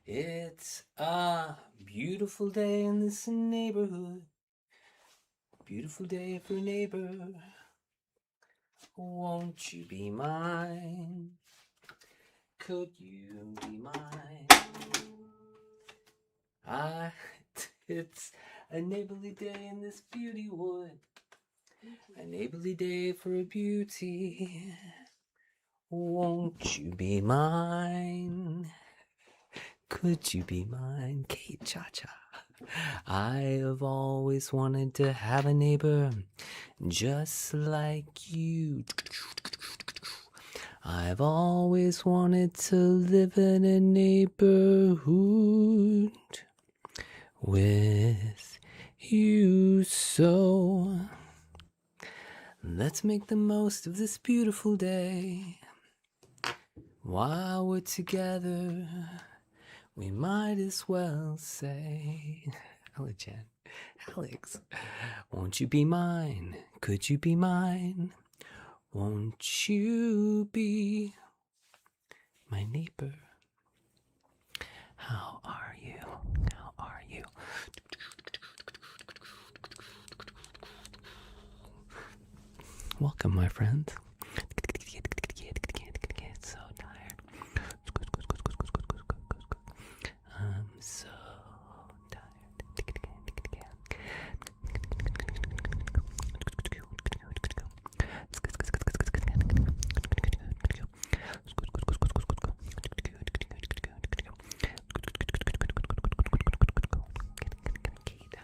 It's a beautiful day in this neighborhood. Beautiful day for neighbor. Won't you be mine? Could you be mine? It's a neighborly day in this beauty wood. A neighborly day for a beauty. Won't you be mine? Could you be mine? Kate Cha-Cha. I have always wanted to have a neighbor just like you. I've always wanted to live in a neighborhood with you. So let's make the most of this beautiful day. While we're together, we might as well say, Alex, won't you be mine? Could you be mine? Won't you be my neighbor? How are you? How are you? Welcome, my friends. So tired. I'm so tired.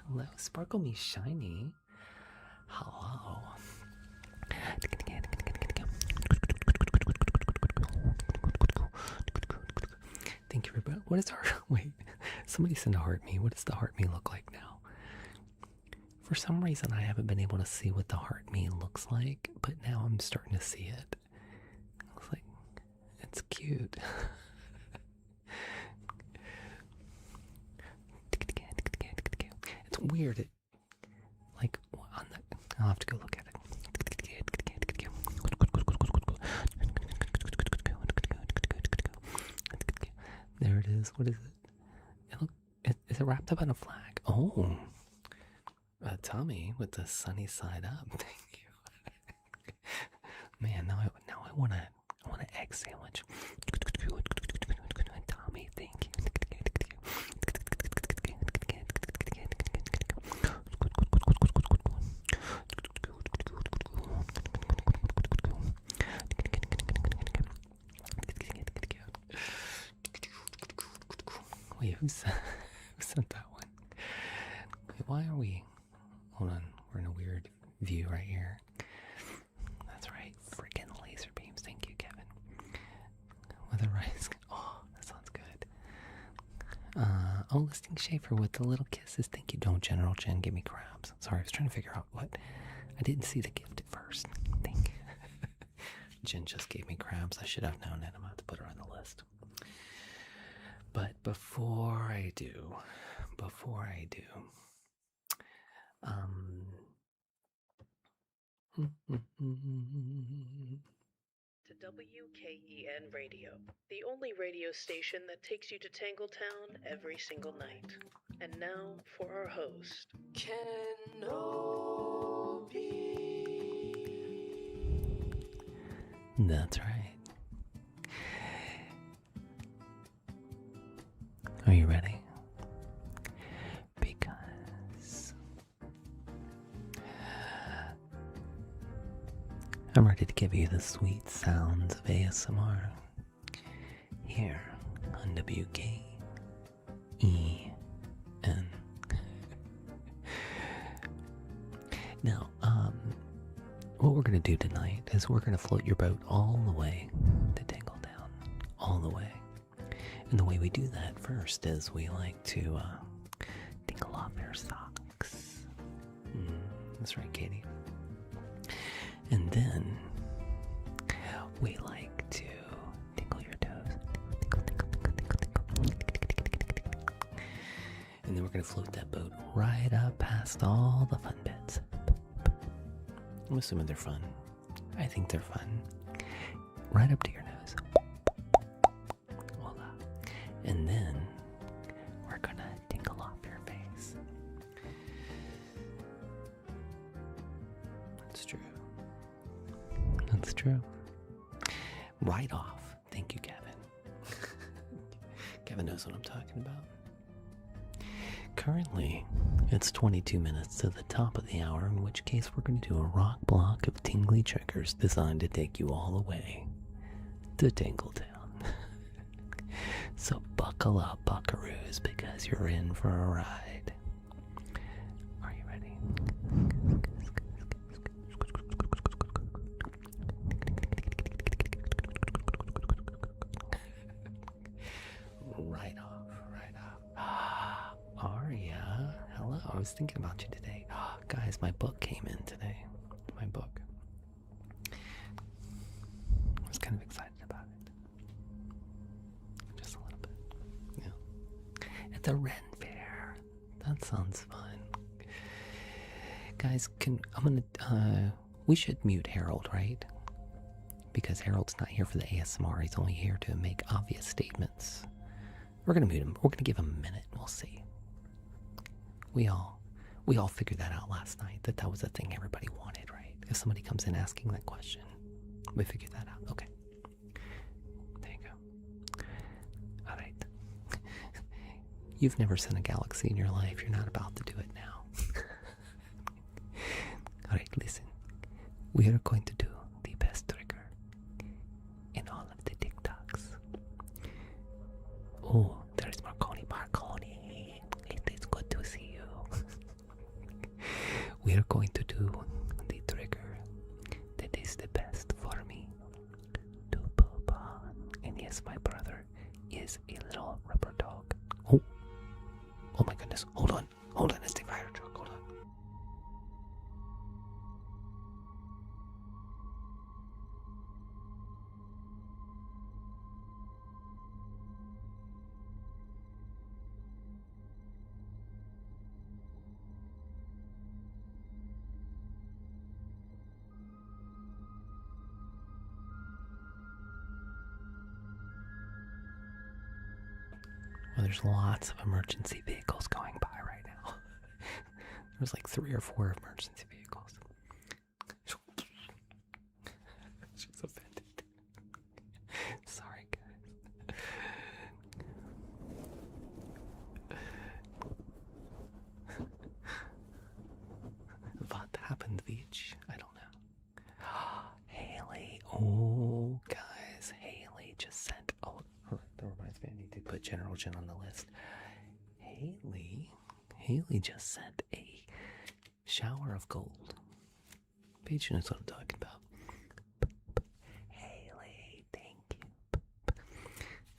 Hello, Sparkle Me Shiny. Hello. Thank you, everybody. What is our... Wait, somebody send a heart me. What does the heart me look like now? For some reason, I haven't been able to see what the heart me looks like, but now I'm starting to see it. It's like, it's cute. It's weird. Like, on the... I'll have to go look at it. There it is. What is it? Is it wrapped up in a flag? Oh, Tommy with the sunny side up. Thank you. Man, now I want an egg sandwich. Tommy, thank you. Wait, who sent that one? Wait, why are we... Hold on, we're in a weird view right here. That's right, freaking laser beams. Thank you, Kevin. With a rice... Oh, that sounds good. Listing Schaefer with the little kisses. Thank you. Don't General Jen give me crabs. Sorry, I was trying to figure out what... I didn't see the gift at first. Thank you. Jen just gave me crabs. I should have known it. I'm about to put her on the list. But before I do, to WKEN Radio, the only radio station that takes you to Tangletown every single night. And now for our host, Kenobi. That's right. Are you ready? Because I'm ready to give you the sweet sounds of ASMR here on WKEN. Now, what we're going to do tonight is we're going to float your boat all the way to Tangletown. All the way. And the way we do that first is we like to tinkle off your socks. That's right, Katie. And then we like to tinkle your toes. And then we're going to float that boat right up past all the fun bits. I'm assuming they're fun. I think they're fun. Right up to your nose. Voila. And then Right off. Thank you, Kevin. Kevin knows what I'm talking about. Currently, it's 22 minutes to the top of the hour, in which case we're going to do a rock block of tingly triggers designed to take you all the way to Tingletown. So buckle up, buckaroos, because you're in for a ride. Are you ready? Right off, right off. Aria, hello. I was thinking about you today. Guys, my book came in today. My book. I was kind of excited about it. Just a little bit. Yeah. At the Ren Fair. That sounds fun. Guys, we should mute Harold, right? Because Harold's not here for the ASMR. He's only here to make obvious statements. We're gonna mute him. We're gonna give him a minute. We'll see. We all figured that out last night. That was the thing everybody wanted, right? If somebody comes in asking that question, we figured that out. Okay. There you go. All right. You've never seen a galaxy in your life. You're not about to do it now. All right. Listen. We are going to do the best trigger in all of the TikToks. Oh, there's Marconi. It is good to see you. We are going to do the trigger that is the best for me to poop on. And yes, my brother is a little rubber dog. Oh my goodness. Hold on, it's the fire truck. Hold on. Well, there's lots of emergency vehicles going by right now. There's like 3 or 4 emergency vehicles. She's offended. Sorry, guys. What happened, Beach? I don't know. Haley. Oh, guys. Haley just sent. Oh, that reminds me. I need to put General Jen on the list. Haley just sent a shower of gold. Paige knows what I'm talking about. Haley, thank you.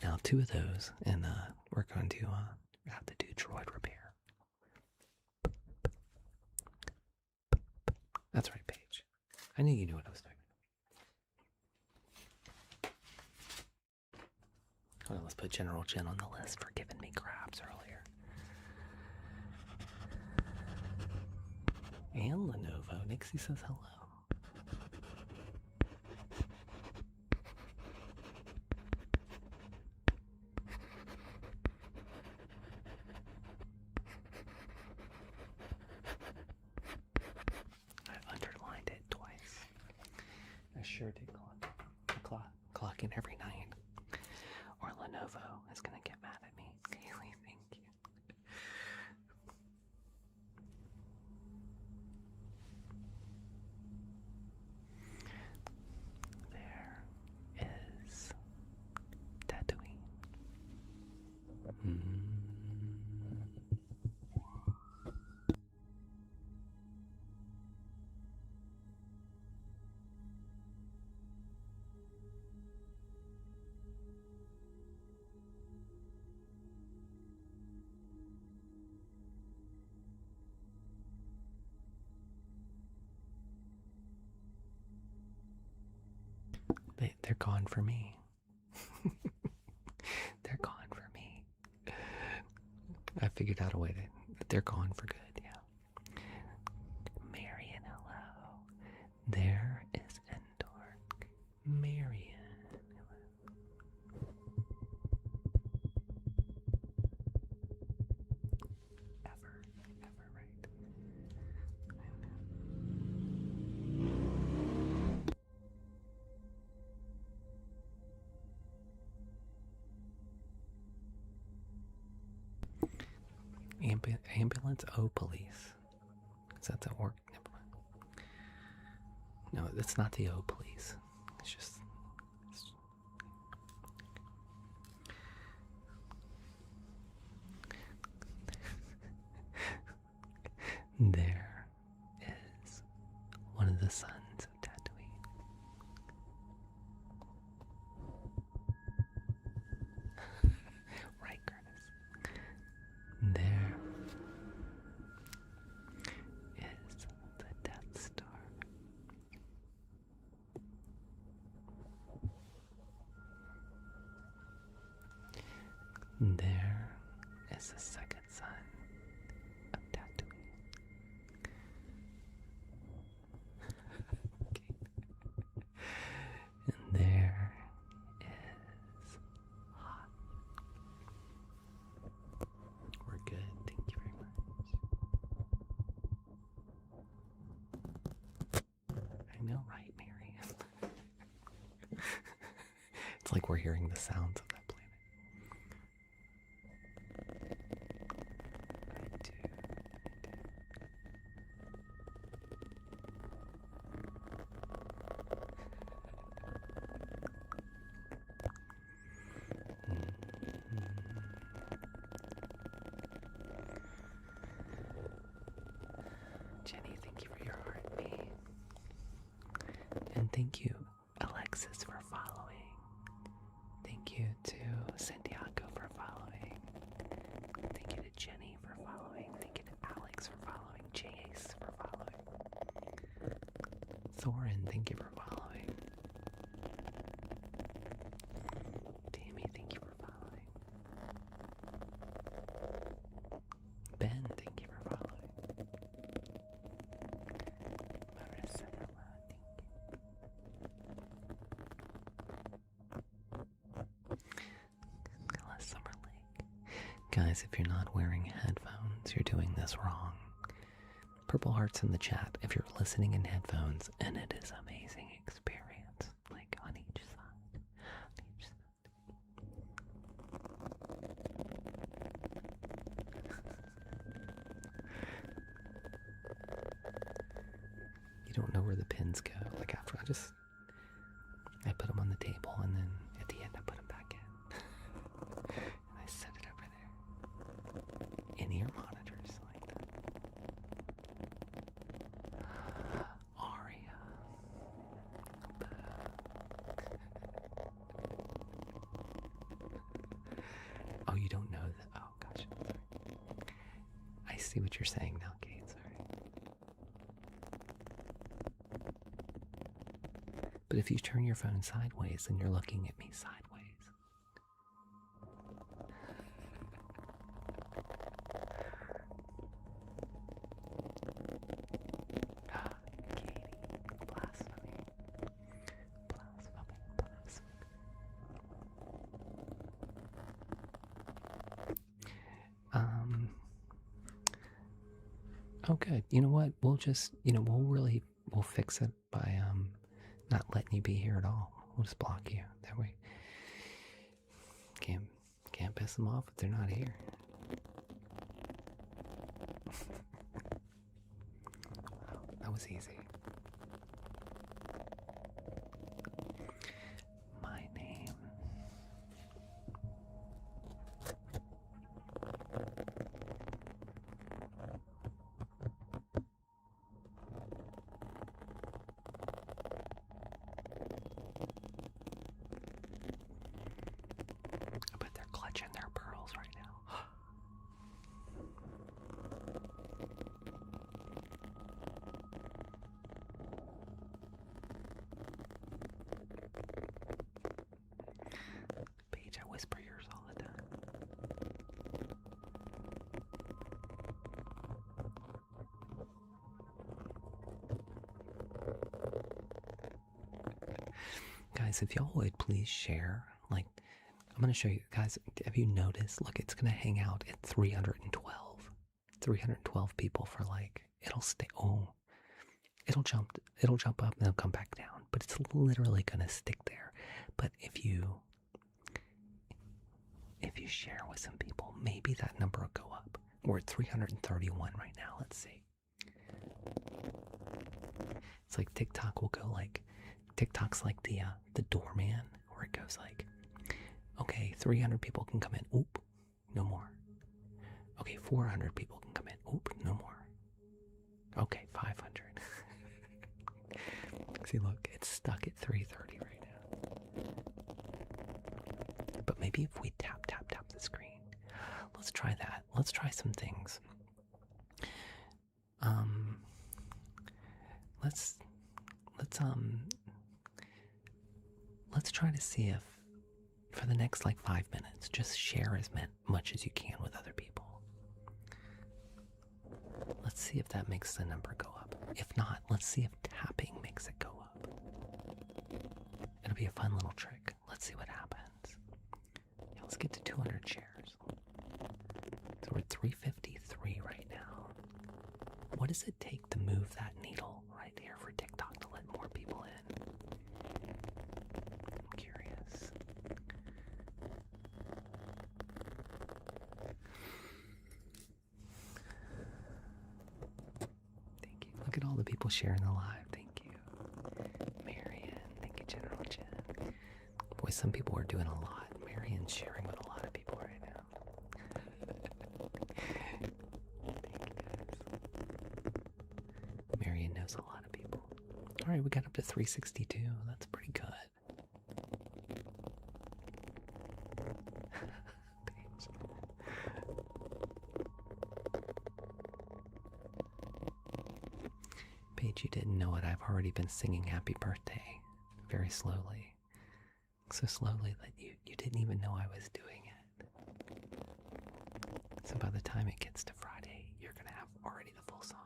Now 2 of those, and we're going to have to do droid repair. That's right, Paige. I knew you knew what I was talking about. Hold on, let's put General Jen on the list for giving me crabs earlier. And Lenovo. Nixie says hello. I've underlined it twice. I sure did clock in every night. Or Lenovo is going to get mad at me. Haley, thank you. There is Tatooine. They're gone for me. They're gone for me. I figured out a way that they're gone for good, yeah. Marion, hello. There is Endor. Marion, hello. Ever, right? Ambulance? Oh, police. Is that the org? Never mind. No, that's not the O police. It's just. There is one of the sons of Tatooine. Right, Curtis. There is the Death Star. There is the second son of Tatooine. Okay. And there is hot. We're good. Thank you very much. I know, right, Mary? It's like we're hearing the sounds of that planet. I do. Jenny, thank you for your heartbeat. And thank you, Alexis, for following. Thank you to Santiago for following. Thank you to Jenny for following. Thank you to Alex for following. Chase for following. Thorin, thank you for following. Tammy, thank you for following. Ben, thank you for following. Marissa, hello, thank you. Hello, Summer Lake. Guys, if you're not wearing headphones, you're doing this wrong. Purple hearts in the chat if you're listening in headphones, and it is an amazing experience. Like on each side. On each side. You don't know where the pins go. Like after I put them on the table, and then at the end I put them back in. And I set it over there. In-ear monitors like that. Aria. Oh, you don't know that? Oh, gosh. Sorry. I see what you're saying now, Kate. Sorry. But if you turn your phone sideways, then you're looking at me sideways. Katie, blasphemy. Blasphemy, blasphemy. Oh, good. You know what? We'll just, we'll fix it by, not letting you be here at all. We'll just block you. That way. Can't piss them off if they're not here. Wow, that was easy. My name. I bet they're clutching their pearls right now. Paige, I whisper yours all the time. Guys, if y'all would please share, like, I'm going to show you guys, have you noticed? Look, it's going to hang out at 312. 312 people for like, it'll jump up and it'll come back down, but it's literally going to stick there. But if you share with some people, maybe that number will go up. We're at 331 right now. Let's see. It's like TikTok will go like, TikTok's like the doorman, where it goes like, okay, 300 people can come in. Oop, no more. Okay, 400 people can come in. Oop, no more. Okay, 500. See, look, it's stuck at 330 right now. But maybe if we tap the screen. Let's try that. Let's try some things. Let's try to see if for the next like 5 minutes, just share as much as you can with other people. Let's see if that makes the number go up. If not, let's see if tapping makes it go up. It'll be a fun little trick. Let's see what happens. Yeah, let's get to 200 shares. So we're at 353 right now. What does it take to move that needle right here for TikTok to let more people in? I'm curious. Thank you. Look at all the people sharing the live. Thank you. Marion. Thank you, General Jen. Boy, some people are doing a lot. Marion's sharing with a lot of people right now. Marion knows a lot of people. All right, we got up to 362. That's pretty good. Paige, you didn't know it. I've already been singing happy birthday very slowly. So slowly that you didn't even know I was doing it. So by the time it gets to Friday, you're going to have already the full song.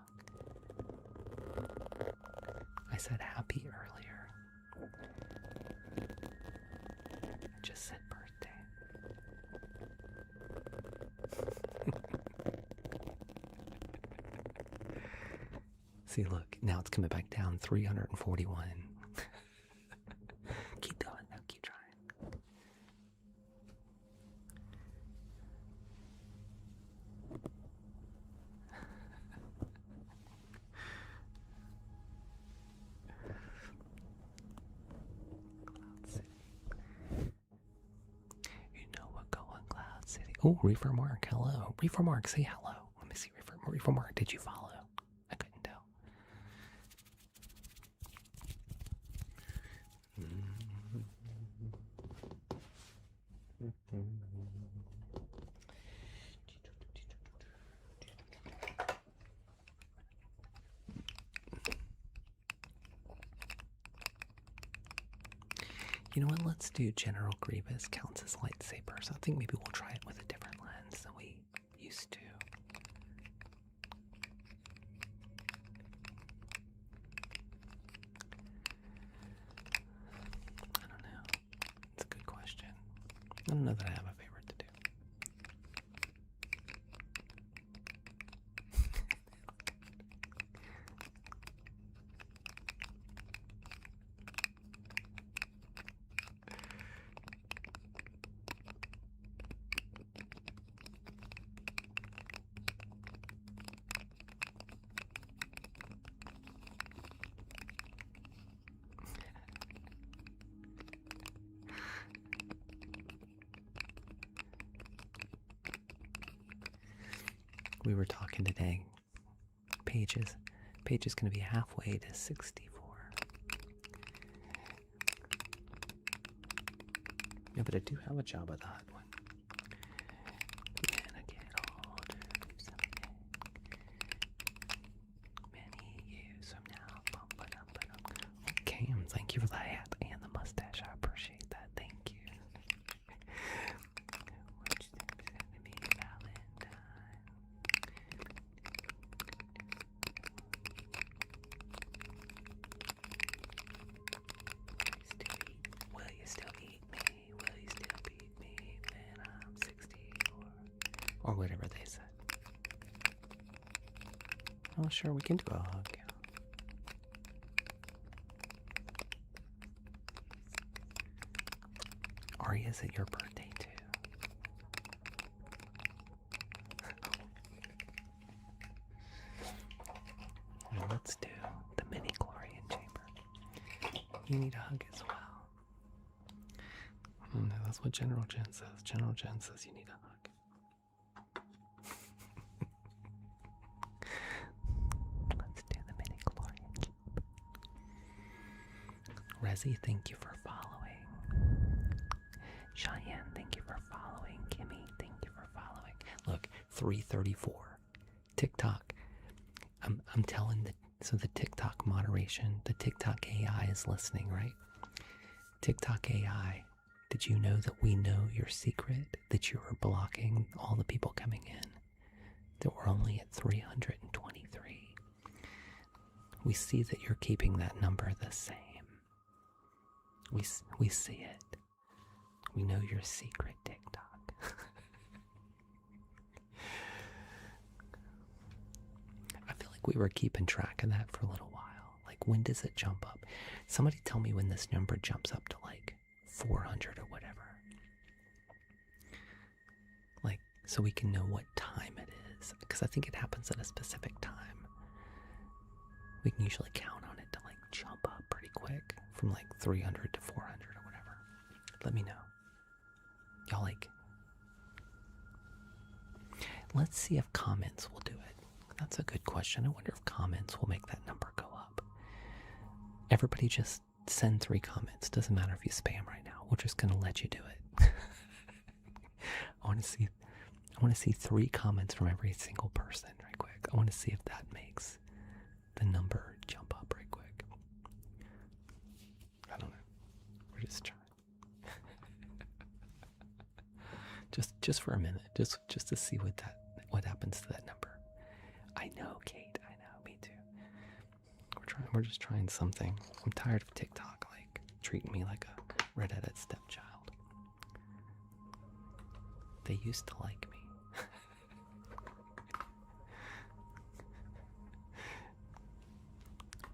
I said happy earlier. I just said birthday. See, look, now it's coming back down, 341. Keep going, now keep trying. Cloud City. You know what going Cloud City. Oh, Reefer Mark, hello. Reefer Mark, say hello. Let me see, Reefer Mark, did you follow? I couldn't tell. You know what? Let's do General Grievous counts as lightsabers. I think maybe we'll try it with a different lens than we used to. I don't know. It's a good question. I don't know that I have a favorite to do. We were talking today. Paige is going to be halfway to 64. Yeah, but I do have a job of that one. When I get older, do something. Many years from now. Oh, Cam, thank you for the hat and the mustache. I appreciate that. Thank you. Which sending me Valentine. Will you still eat me? Will you still beat me when I'm 64? Or whatever they said. Oh, sure, we can do a hug. Yeah. Ari, is it your birthday too? You need a hug as well. No, that's what General Jen says. General Jen says you need a hug. Let's do the mini chlorian. Resi, thank you for following. Cheyenne, thank you for following. Kimmy, thank you for following. Look, 334. TikTok. I'm telling the TikTok moderation, the TikTok AI is listening, right? TikTok AI, did you know that we know your secret? That you were blocking all the people coming in? That we're only at 323. We see that you're keeping that number the same. We see it. We know your secret, TikTok. I feel like we were keeping track of that for a little while. Like, when does it jump up? Somebody tell me when this number jumps up to like 400 or whatever. Like, so we can know what time it is. Because I think it happens at a specific time. We can usually count on it to like jump up pretty quick from like 300 to 400 or whatever. Let me know. Y'all like... Let's see if comments will do it. That's a good question. I wonder if comments will make that number go up. Everybody just send 3 comments. Doesn't matter if you spam right now. We're just going to let you do it. I want to see 3 comments from every single person right quick. I want to see if that makes the number jump up right quick. I don't know. We're just trying. just for a minute. Just to see what happens to that number. I know, Kate. I know. Me too. We're just trying something. I'm tired of TikTok like treating me like a redheaded stepchild. They used to like me.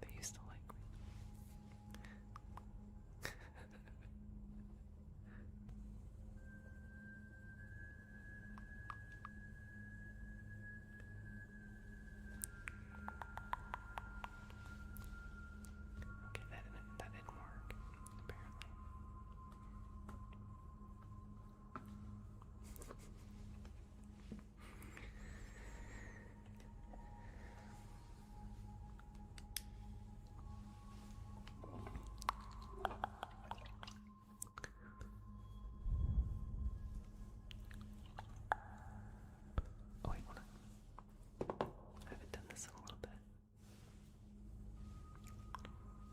They used to like me. Okay, that didn't work, apparently. Oh wait, hold on. I haven't done this in a little bit.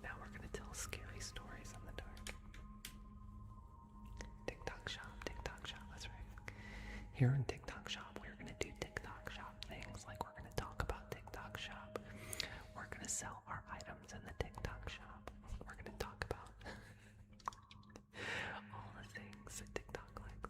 Now we're gonna tell scary stories in the dark. TikTok shop, that's right. Here in TikTok shop, we're gonna do TikTok shop things. Like, we're gonna talk about TikTok shop. We're gonna sell our items in the TikTok shop. We're gonna talk about all the things that TikTok likes.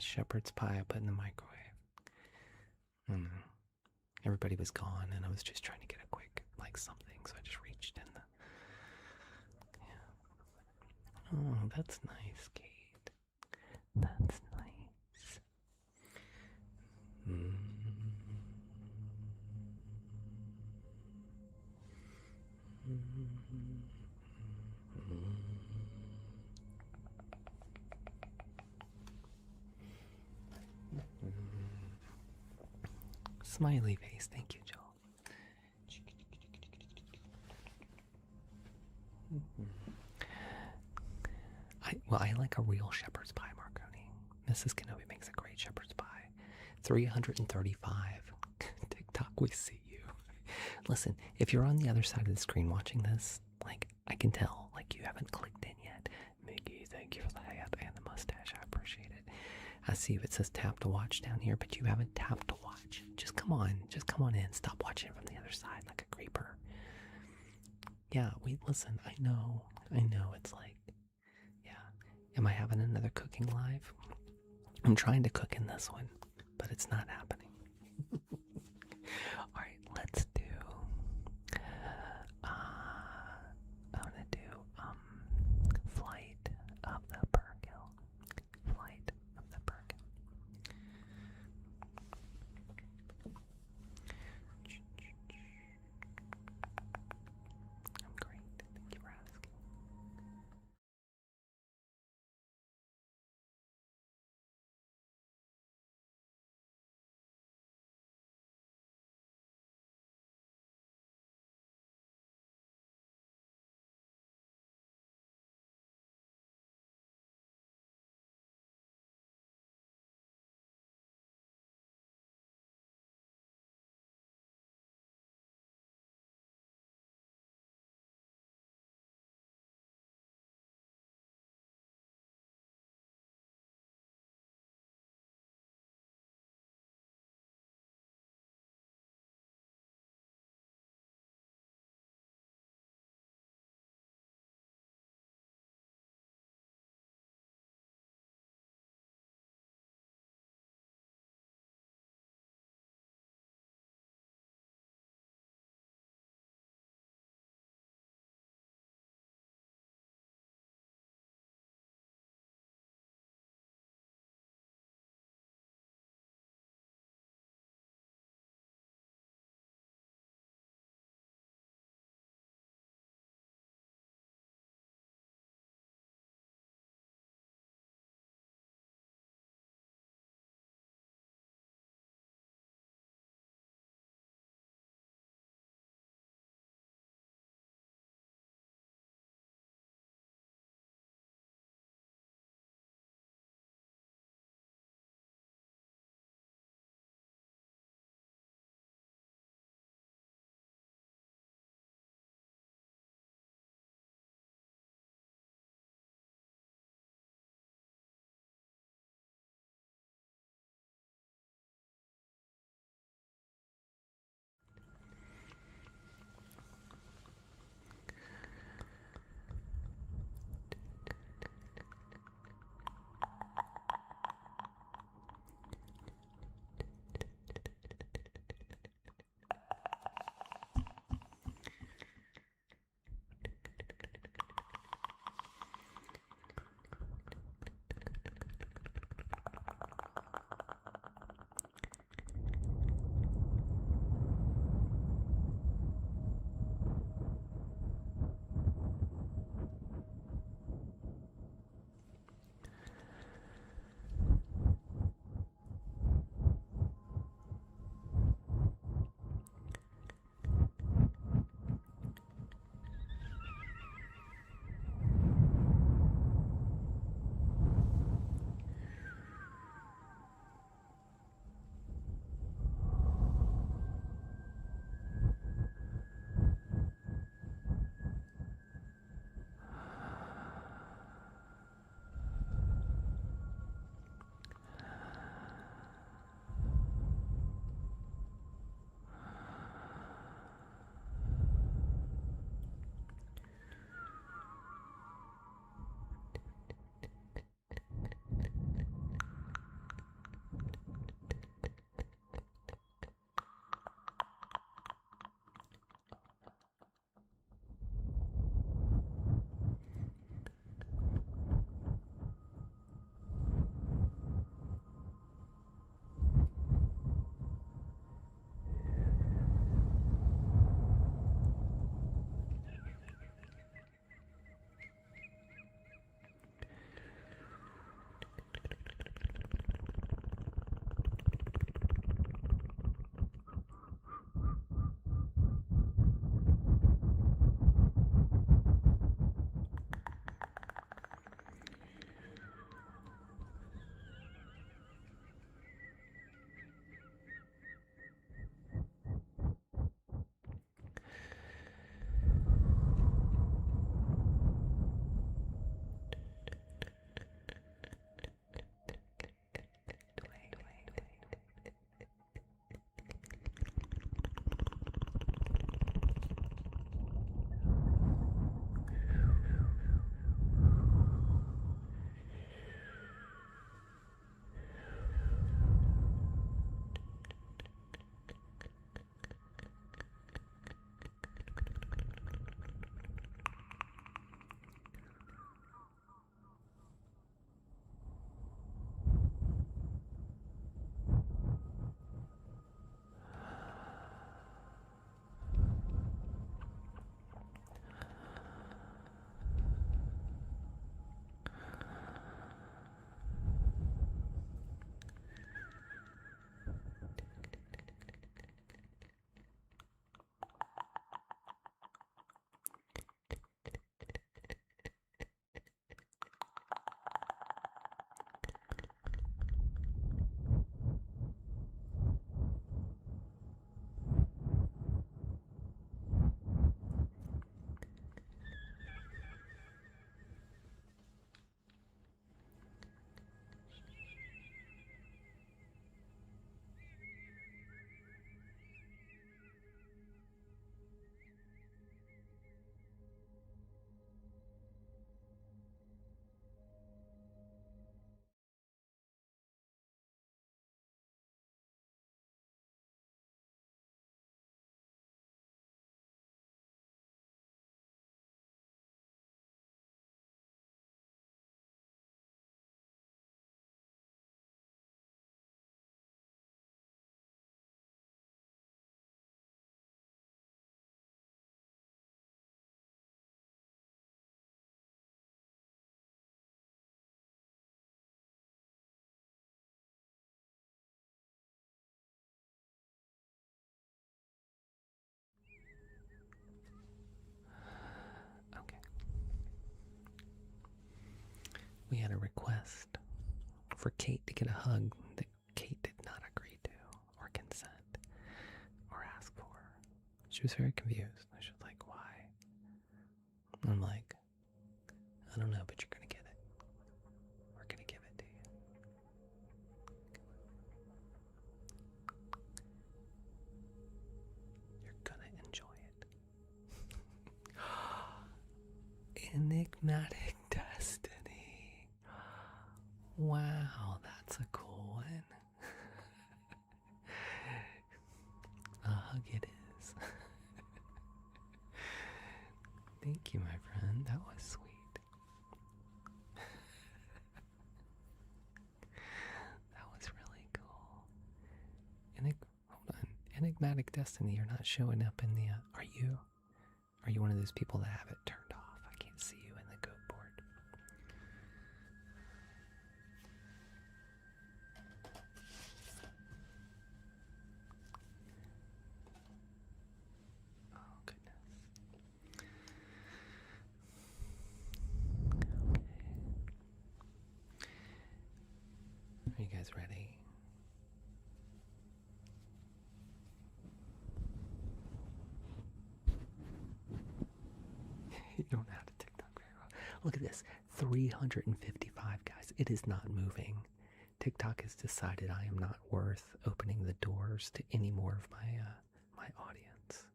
shepherd's pie I put in the microwave. Everybody was gone, and I was just trying to get a quick, like, something, so I just reached in the... Yeah. Oh, that's nice, Kate. That's nice. Smiley face, thank you, Joel. I like a real shepherd's pie, Marconi. Mrs. Kenobi makes a great shepherd's pie. 335. TikTok, we see you. Listen, if you're on the other side of the screen watching this, like, I can tell, like, you haven't clicked in yet. Mickey, thank you for the hat and the mustache. I appreciate it. I see it says tap to watch down here, but you haven't tapped to watch. Just come on in. Stop watching from the other side like a creeper. Yeah, listen, I know, it's like, yeah. Am I having another cooking live? I'm trying to cook in this one, but it's not happening. Alright, let's do, I'm gonna do, Flight of the Burkill. Flight of the Burkill. I'm great. Thank you for asking. we had a request for Kate to get a hug that Kate did not agree to or consent or ask for. She was very confused. She was like, why? I'm like, I don't know, but you're going to get it. We're going to give it to you. You're going to enjoy it. Enigmatic Destiny. Wow, that's a cool one. A hug it is. Thank you, my friend. That was sweet. That was really cool. Hold on. Enigmatic Destiny, you're not showing up in the... Are you one of those people that have it turned off? I can't see you in the code board. Oh, goodness. Okay. Are you guys ready? You don't know how to TikTok very well. Look at this. 355, guys. It is not moving. TikTok has decided I am not worth opening the doors to any more of my audience.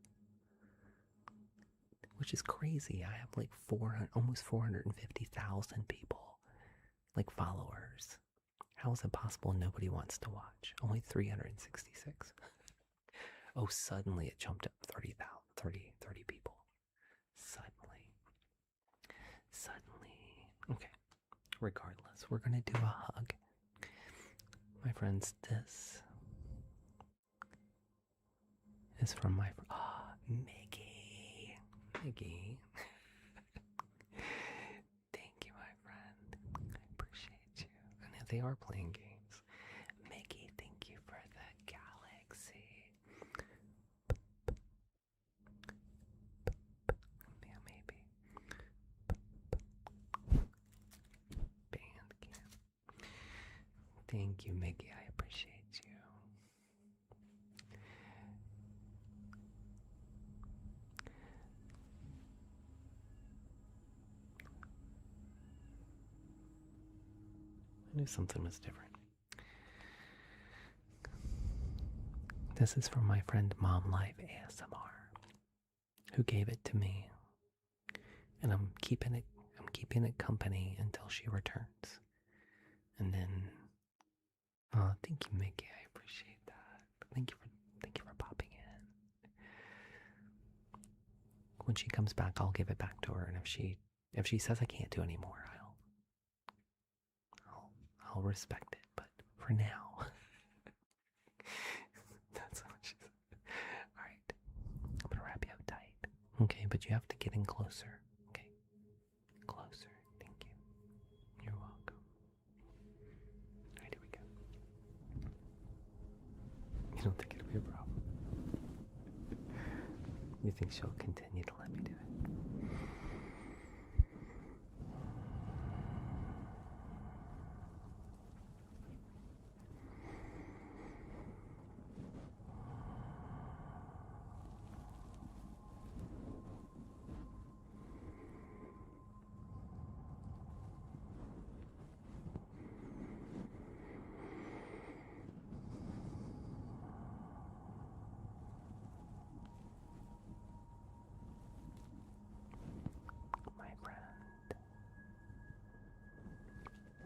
Which is crazy. I have like almost 450,000 people, like followers. How is it possible nobody wants to watch? Only 366. Oh, suddenly it jumped up 30 people. Suddenly. Okay. Regardless, we're going to do a hug. My friends, this is from my... Mickey. Thank you, my friend. I appreciate you. And they are playing games. Mickey, thank you for the galaxy. Yeah, maybe. Bandcamp. Thank you, Mickey. I appreciate you. I knew something was different. This is from my friend Mom Life ASMR, who gave it to me, and I'm keeping it company until she returns. And then, thank you, Mickey. I appreciate that. Thank you for popping in. When she comes back, I'll give it back to her, and if she says I can't do anymore, I'll respect it. But for now, that's what she said. All right, I'm gonna wrap you up tight. Okay, but you have to get in closer. Okay, closer. Thank you. You're welcome. All right, here we go. You don't think it'll be a problem? You think she'll continue to let me do it?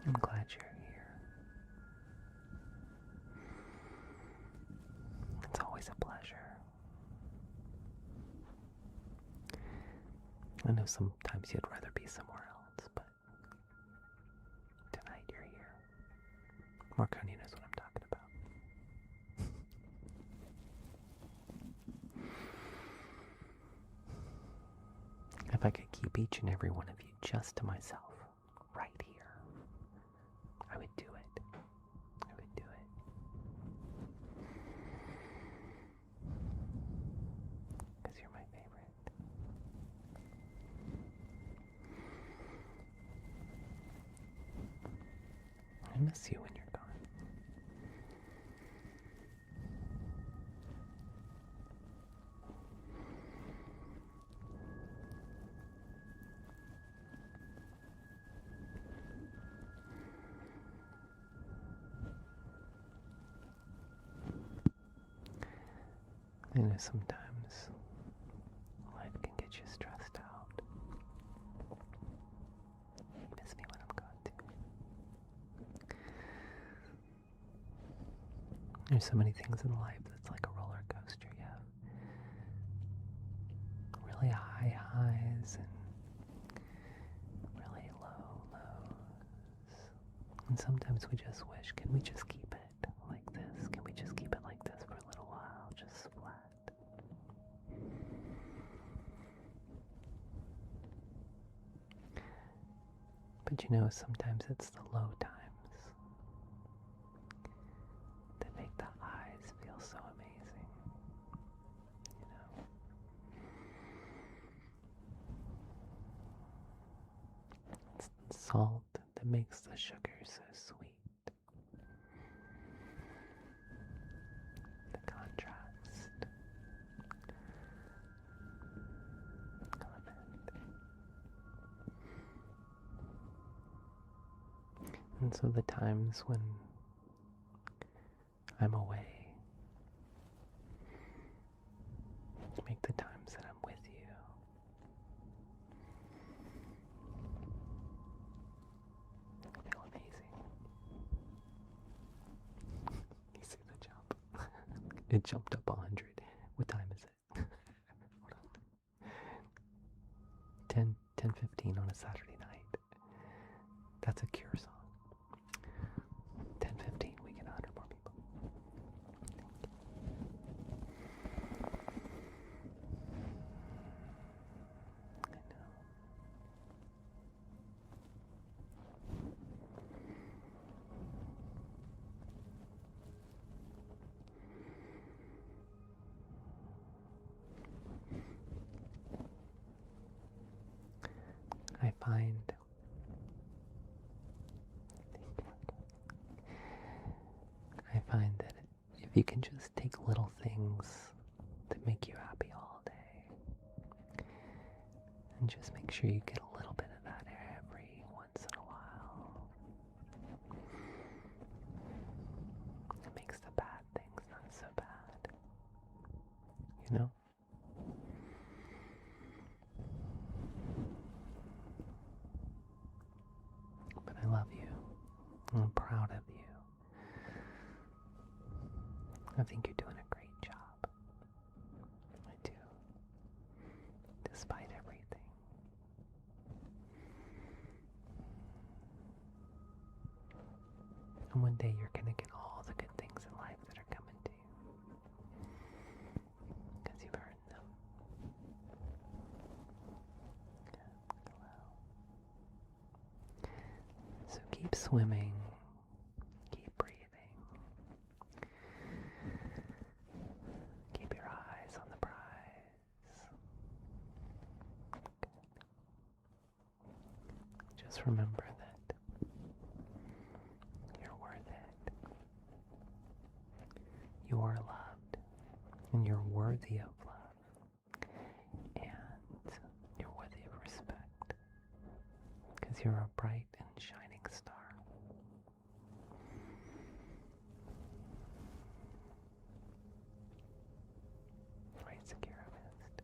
I'm glad you're here. It's always a pleasure. I know sometimes you'd rather be somewhere else, but tonight you're here. Marconi knows what I'm talking about. If I could keep each and every one of you just to myself, right here, I would do it. I would do it. Because you're my favorite. miss you when you're gone. I know sometimes life can get you stressed out. You miss me when I'm gone too. There's so many things in life that's like a roller coaster. You have really high highs and really low lows. And sometimes we just wish, can we just keep it like this? Can we just keep it like this for a little while? Just flat. But you know, sometimes it's the low times that make the highs feel so amazing. You know? It's the salt that makes the sugar so sweet. The contrast. I love it. And so the times when I'm away make the times that I'm with you feel amazing. You see the jump? It jumped up 100. What time is it? Hold on. 10:15 on a Saturday night. That's a Cure song. 10:15, we get 100 more people. I know. I find that if you can just take little things that make you happy all day, and just make sure you get a little bit of that every once in a while, it makes the bad things not so bad. You know? But I love you. I'm proud of you. I think you're doing a great job. I do. Despite everything. And one day you're going to get all the good things in life that are coming to you. Because you've earned them. Hello. So keep swimming. Keep breathing. Keep your eyes on the prize. Just remember that you're worth it. You are loved, and you're worthy of love, and you're worthy of respect, because you're a bright and shining star. Right, secure mist.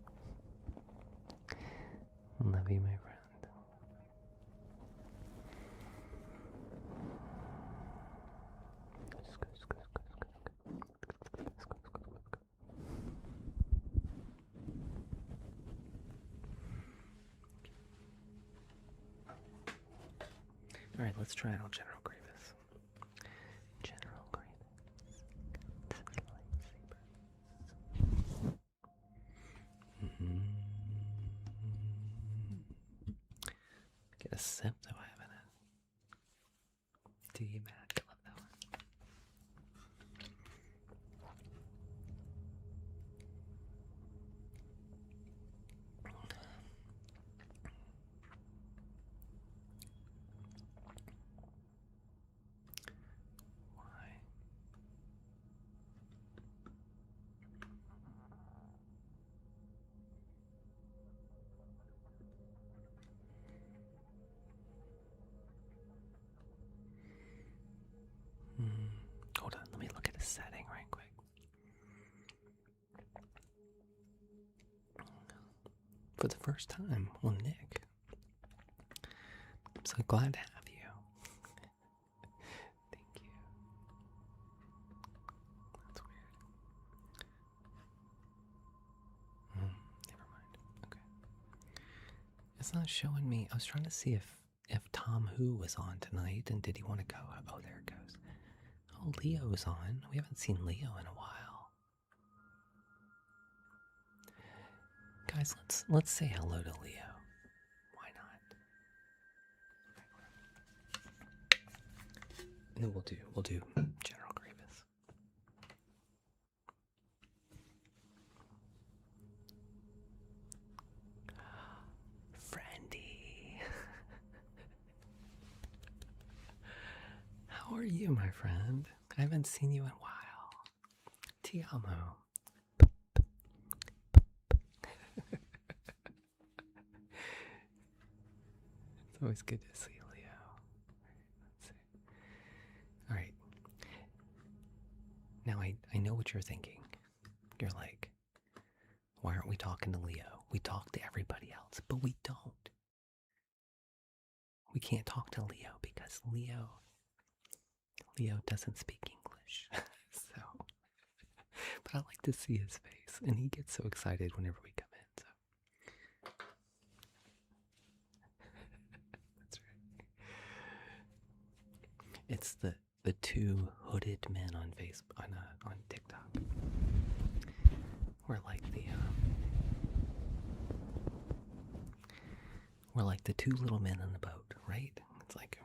Love you, my friend. All right, let's try out General Grievous. General Grievous. Get a sip though, I haven't had. Do you, Matt? I love that one. for the first time on Nick. I'm so glad to have you. Thank you. That's weird. Never mind. Okay. It's not showing me. I was trying to see if Tom Who was on tonight and did he want to go? Oh, there it goes. Oh, Leo's on. We haven't seen Leo in a while. Guys, let's say hello to Leo. Why not? And then we'll do General Grievous. Friendy. How are you, my friend? I haven't seen you in a while. Ti amo. It's always good to see Leo. Let's see. All right. Now I know what you're thinking. You're like, why aren't we talking to Leo? We talk to everybody else, but we don't. We can't talk to Leo because Leo doesn't speak English. So, but I like to see his face, and he gets so excited whenever we come in. So that's right. It's the two hooded men on Facebook on TikTok. We're like the two little men on the boat, right? It's like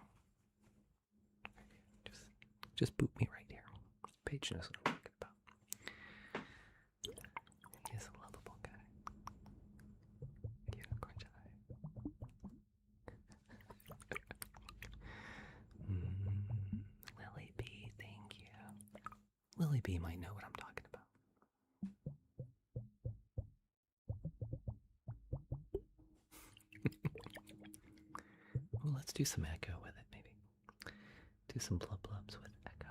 just boot me right here. Paige knows what I'm talking about. He's a lovable guy. Unicorn Lily B, thank you. Lily B might know what I'm talking about. Well, let's do some echo with it, maybe. Do some blub blubs with echo.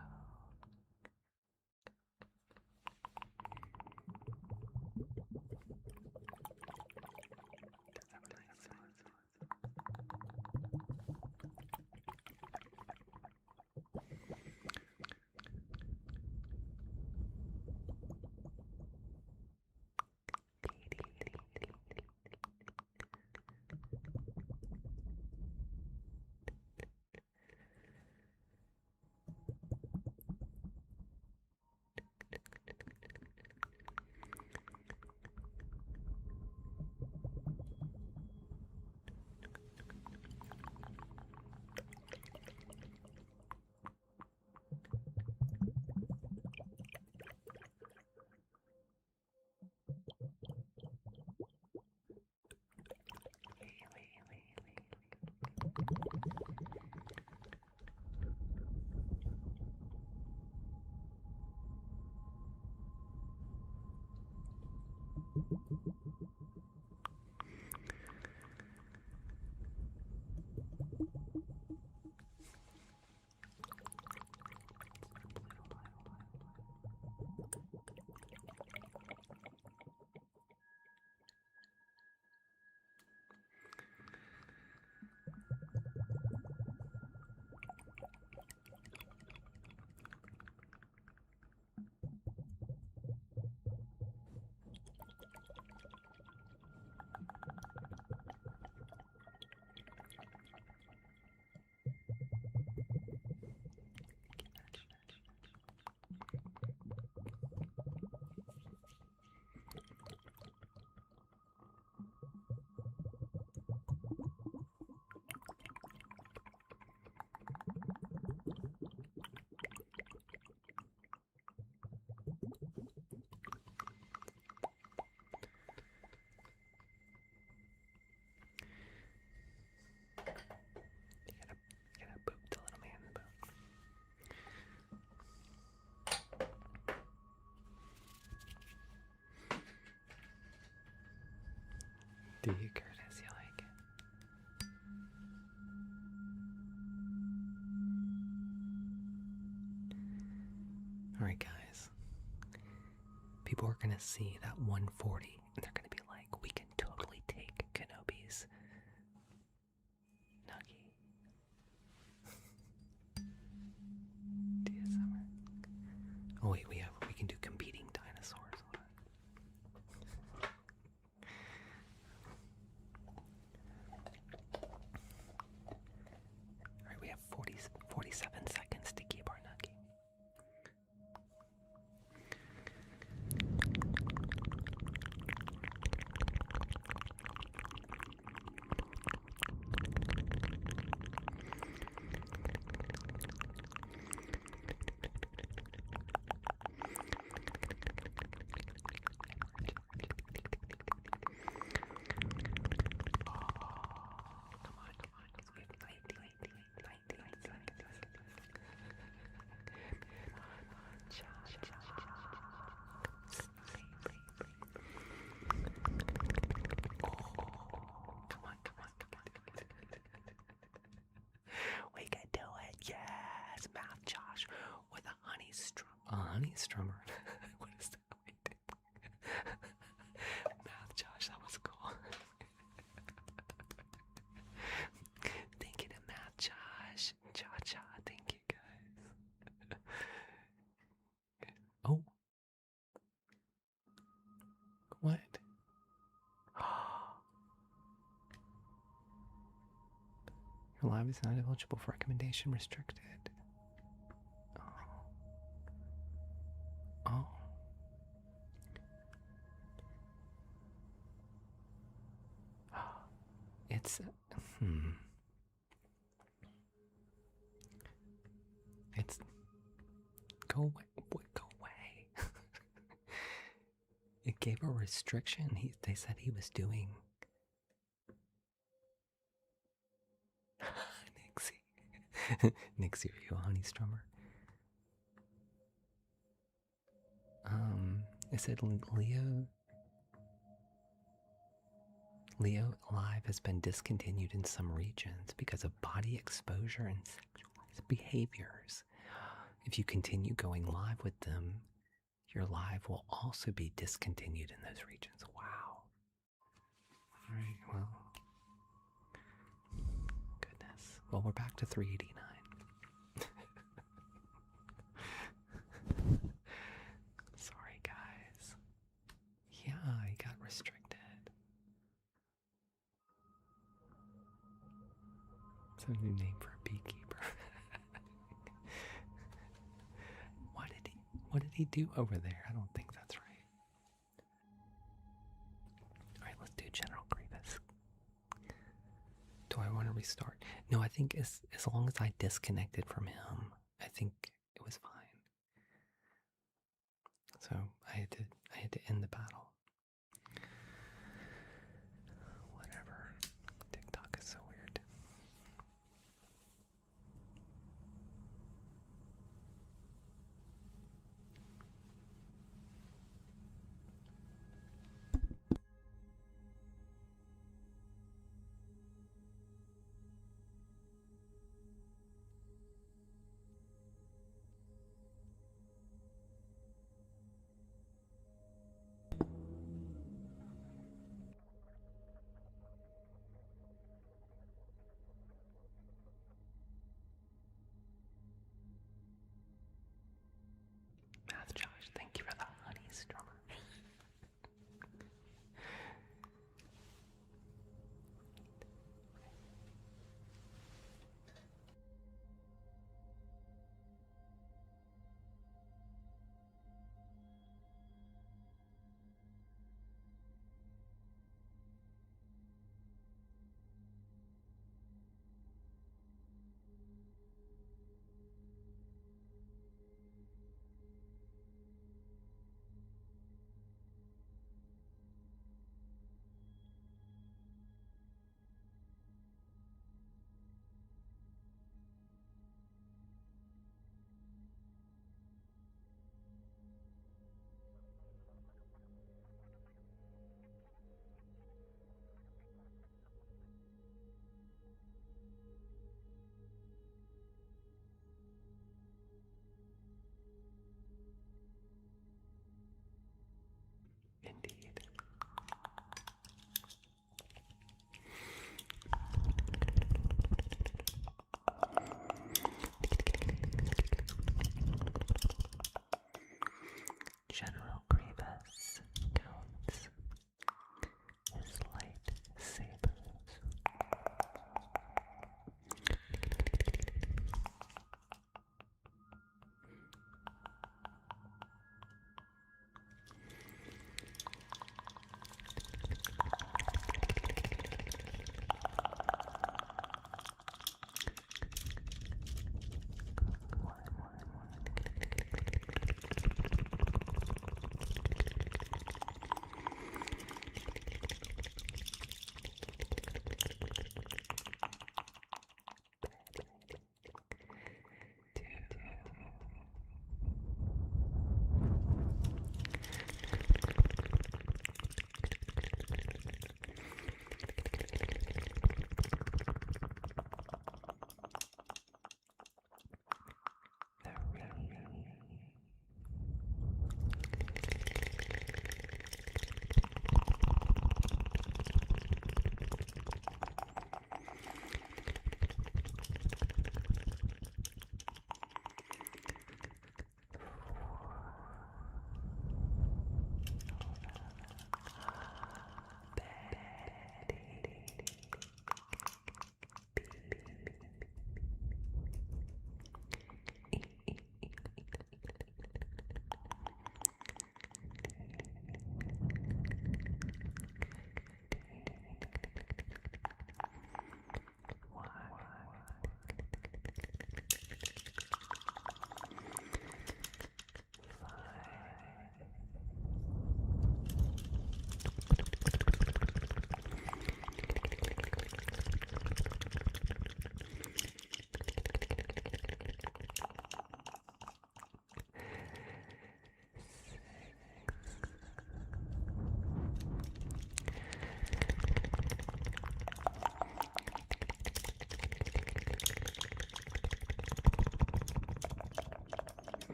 Do you, Curtis? You like it? Alright, guys. People are gonna see that 140 and they're gonna be like, we can totally take honey strummer. What is that? Math, Josh, that was cool. Thank you to Math, Josh. Cha-cha, thank you guys. Oh. What? Your live is not eligible for recommendation, restricted. Oh. It's It's go away. Go away. It gave a restriction. They said he was doing Nixie. Nixie, are you a honey strummer? It said Leo Live has been discontinued in some regions because of body exposure and sexualized behaviors. If you continue going live with them, your live will also be discontinued in those regions. Wow. All right, well. Goodness. Well, we're back to 389. Sorry, guys. Yeah, he got restricted. It's a new name for a beekeeper. What did he do over there? I don't think that's right. Alright, let's do General Grievous. Do I want to restart? No, I think as long as I disconnected from him, I think it was fine. So I had to end the battle. Whatever. TikTok is so weird.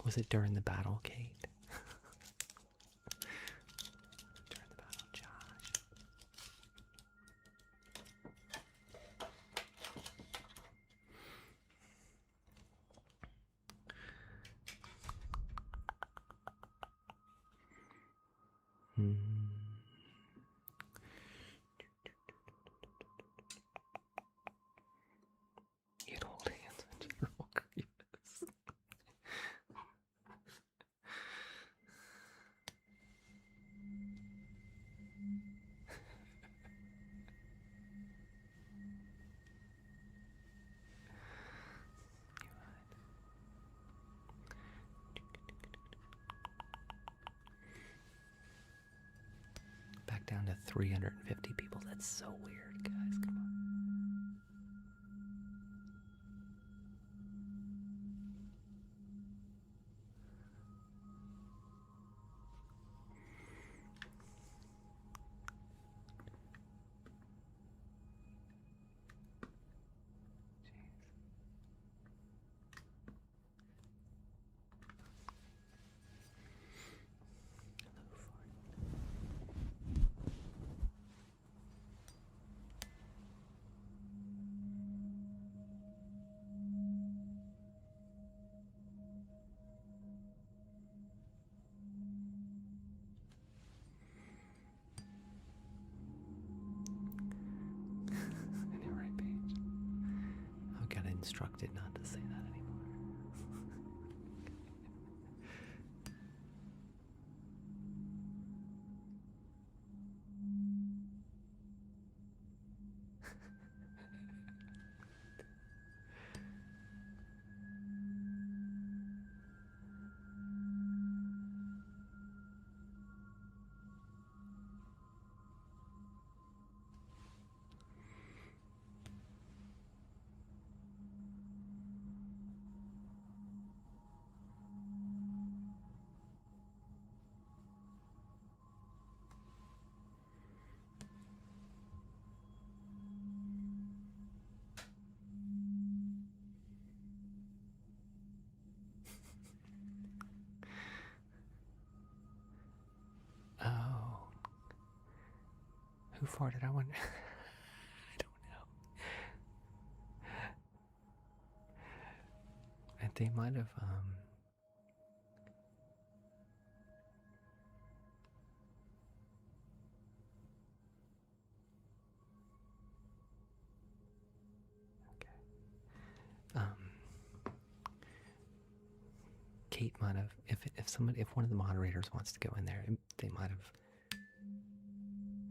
Was it during the battle, Kate? During the battle, Josh. You'd hold hands with General Grievous. Back down to 350 people. That's so weird, guys. Come on. I got instructed not to say that anymore. Oh. Who farted? I wonder. I don't know. And they might have, Kate might have, if one of the moderators wants to go in there, they might have,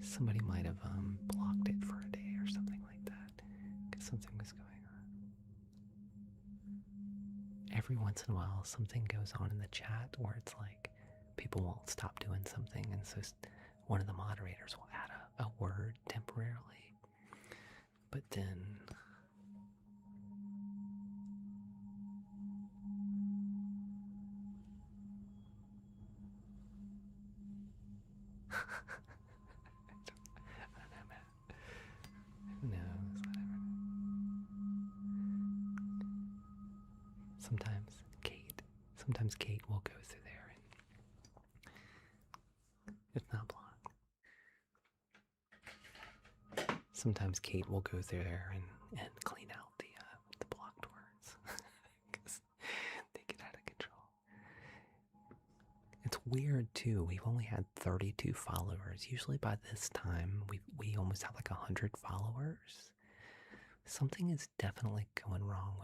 somebody might have blocked it for a day or something like that, because something was going on. Every once in a while, something goes on in the chat where it's like people won't stop doing something, and so one of the moderators will add a word temporarily, but then I don't know, man. Who knows? Whatever. Sometimes Kate will go through there and it's not blocked. Sometimes Kate will go through there and clean out the blocked words because they get out of control. It's weird too. We've only had 32 followers. Usually by this time we almost have like 100 followers. Something is definitely going wrong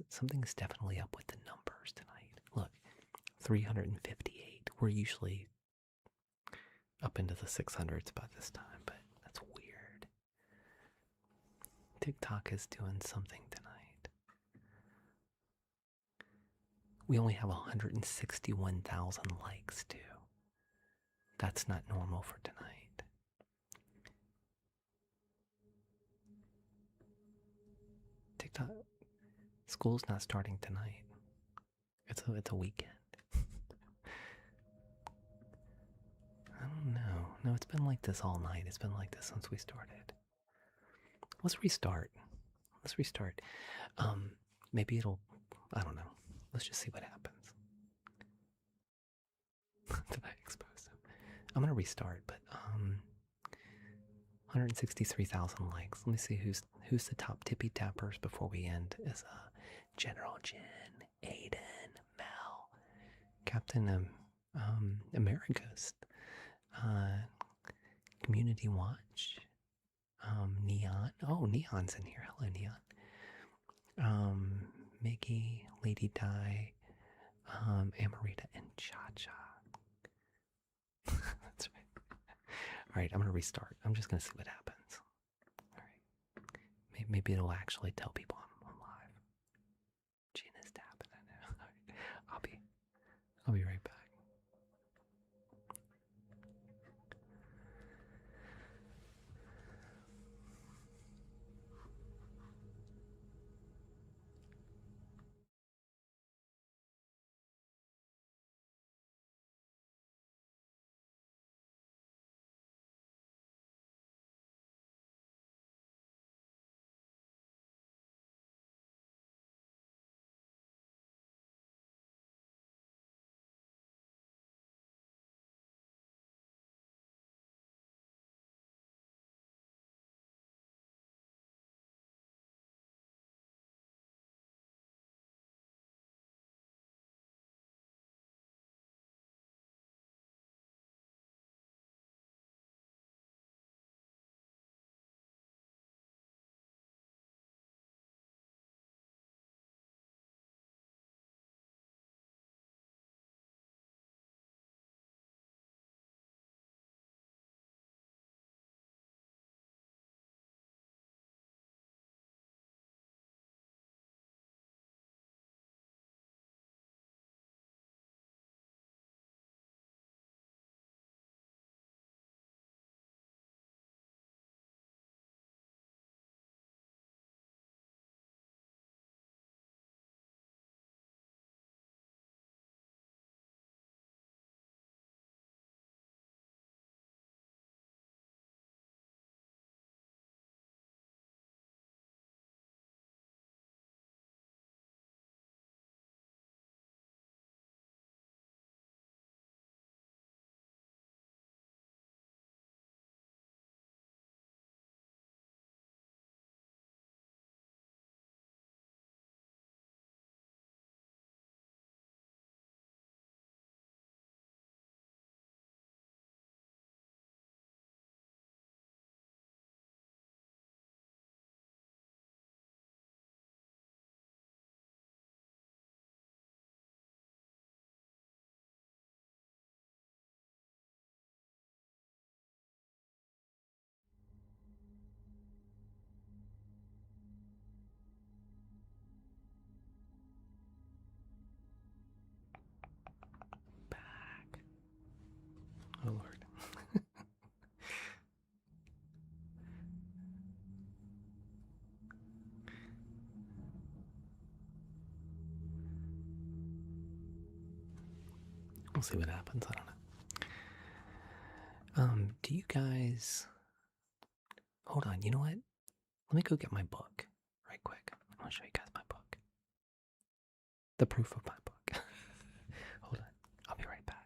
something is definitely up with the numbers tonight. Look, 358. We're usually up into the 600s by this time, but that's weird. TikTok is doing something tonight. We only have 161,000 likes too. That's not normal for tonight. TikTok, school's not starting tonight. It's a weekend. I don't know. No, it's been like this all night. It's been like this since we started. Let's restart. Maybe it'll, I don't know. Let's just see what happens. Did I expose him? I'm gonna restart, but 163,000 likes. Let me see who's the top tippy tappers before we end. Is General Jin, Aiden, Mel, Captain Americas, Community Watch, Neon. Oh, Neon's in here. Hello, Neon. Mickey, Lady Di, Amarita, and Cha Cha. That's right. All right, I'm gonna restart. I'm just gonna see what happens. All right, maybe it'll actually tell people I'm live. Gina's tapping. I know. All right. I'll be right back. Back. Oh Lord. We'll see what happens. I don't know. Do you guys hold on, you know what? Let me go get my book right quick. I want to show you guys my book. The proof of my book. Hold on. I'll be right back.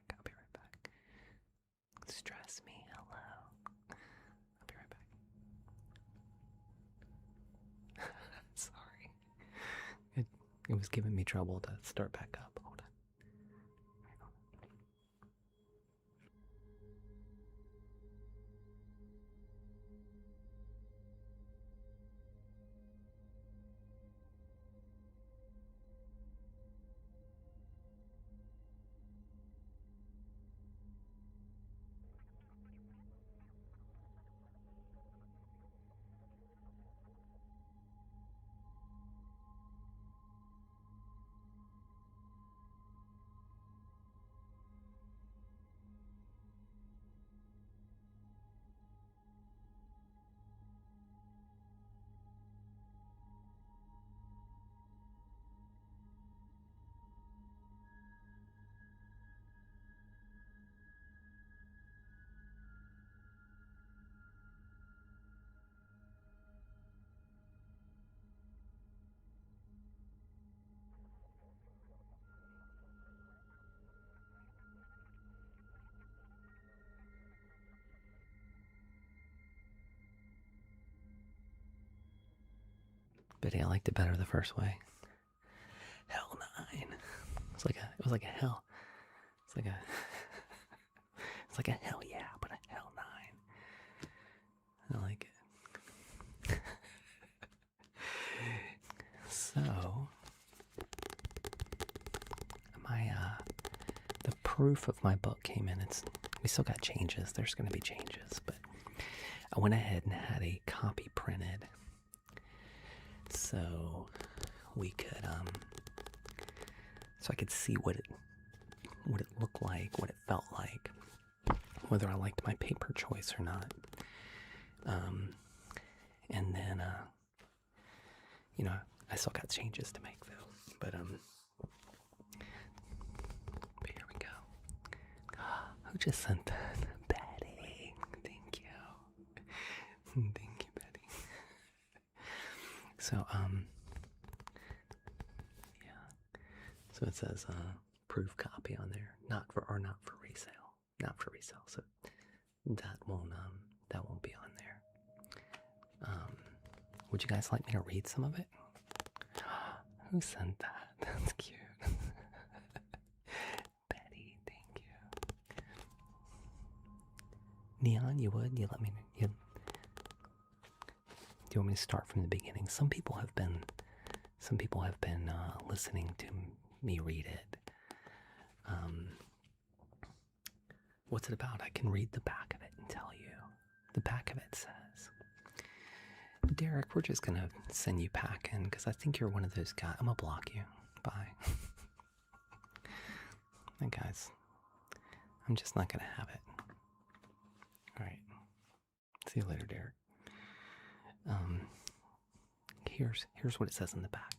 Stress me. Hello. I'll be right back. Sorry. It was giving me trouble to start back up. Hold on. But yeah, I liked it better the first way. Hell 9. It was like a hell. It's like a it's like a hell yeah, but a hell 9. I like it. So the proof of my book came in. We still got changes. There's going to be changes, but I went ahead and had a copy printed so we could so I could see what it looked like, what it felt like, whether I liked my paper choice or not. And then I still got changes to make though. But here we go. Who just sent that? Betty. Thank you. Thank you, Betty. So yeah. So it says proof copy on there. Not for resale. Not for resale. So that won't be on there. Would you guys like me to read some of it? Who sent that? That's cute. Betty, thank you. Neon, you would? Do you want me to start from the beginning? Some people have been listening to me read it. What's it about? I can read the back of it and tell you. The back of it says, Derek, we're just going to send you packing because I think you're one of those guys. I'm going to block you. Bye. Hey, guys. I'm just not going to have it. All right. See you later, Derek. Here's what it says in the back.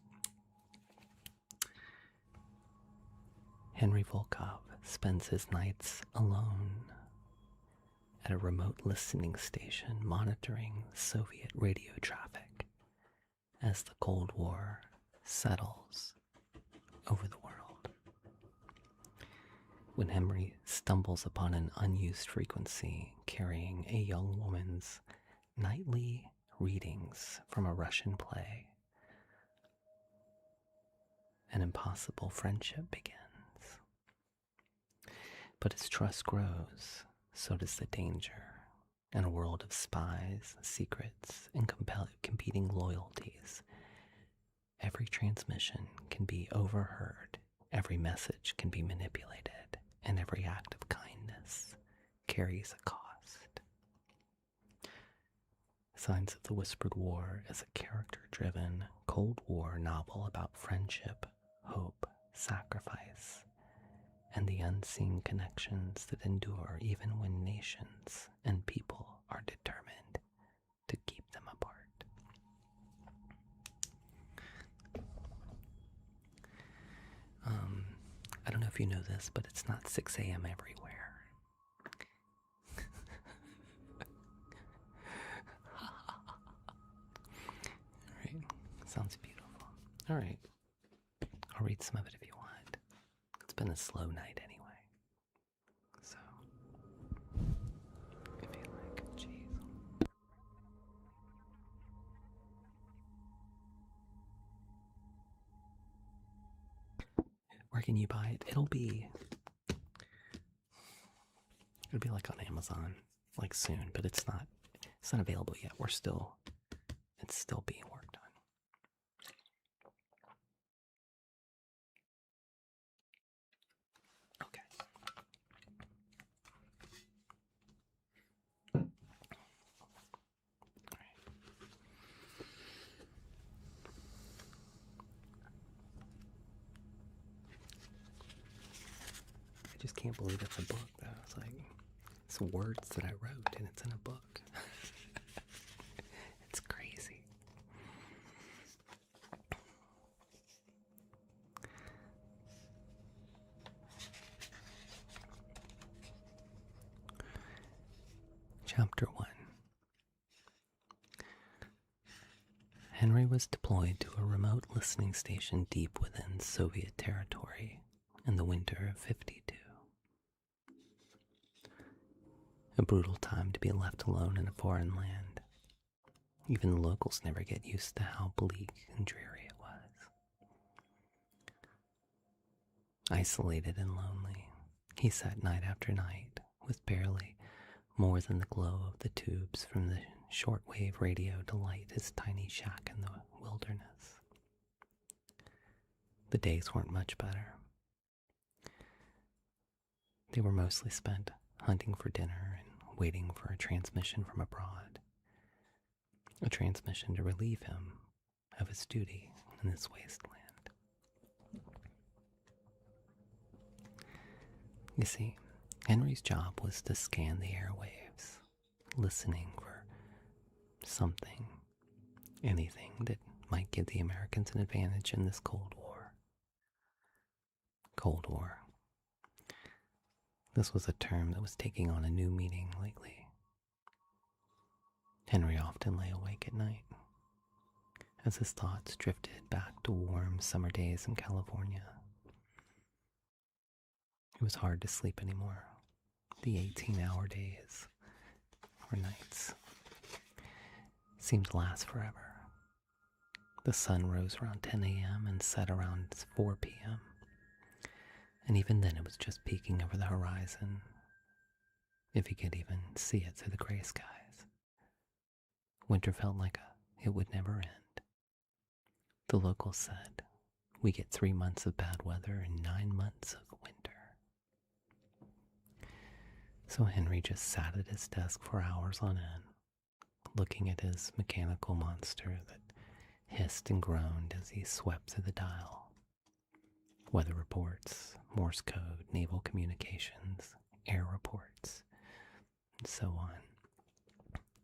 Henry Volkov spends his nights alone at a remote listening station monitoring Soviet radio traffic as the Cold War settles over the world. When Henry stumbles upon an unused frequency carrying a young woman's nightly readings from a Russian play, an impossible friendship begins. But as trust grows, so does the danger. In a world of spies, secrets, and competing loyalties, every transmission can be overheard, every message can be manipulated, and every act of kindness carries a cost. Signs of the Whispered War is a character-driven Cold War novel about friendship, hope, sacrifice, and the unseen connections that endure even when nations and people are determined to keep them apart. I don't know if you know this, but it's not 6 a.m. everywhere. Alright, sounds beautiful. Alright, I'll read some of it if you want. It's been a slow night anyway. So, if you like, jeez. Where can you buy it? It'll be like on Amazon, like soon, but it's not available yet. It's still being worked on. Okay. I just can't believe it's a book, though. It's like, it's words that I wrote, and it's in a book. It's crazy. Chapter 1. Henry was deployed to a remote listening station deep within Soviet territory in the winter of '52. A brutal time to be left alone in a foreign land. Even the locals never get used to how bleak and dreary it was. Isolated and lonely, he sat night after night with barely more than the glow of the tubes from the shortwave radio to light his tiny shack in the wilderness. The days weren't much better. They were mostly spent hunting for dinner and waiting for a transmission from abroad. A transmission to relieve him of his duty in this wasteland. You see, Henry's job was to scan the airwaves, listening for something, anything that might give the Americans an advantage in this Cold War. Cold War. This was a term that was taking on a new meaning lately. Henry often lay awake at night as his thoughts drifted back to warm summer days in California. It was hard to sleep anymore. The 18-hour days or nights seemed to last forever. The sun rose around 10 a.m. and set around 4 p.m. And even then it was just peeking over the horizon, if he could even see it through the gray skies. Winter felt like it would never end. The locals said, we get 3 months of bad weather and 9 months of winter. So Henry just sat at his desk for hours on end, looking at his mechanical monster that hissed and groaned as he swept through the dial. Weather reports, Morse code, naval communications, air reports, and so on,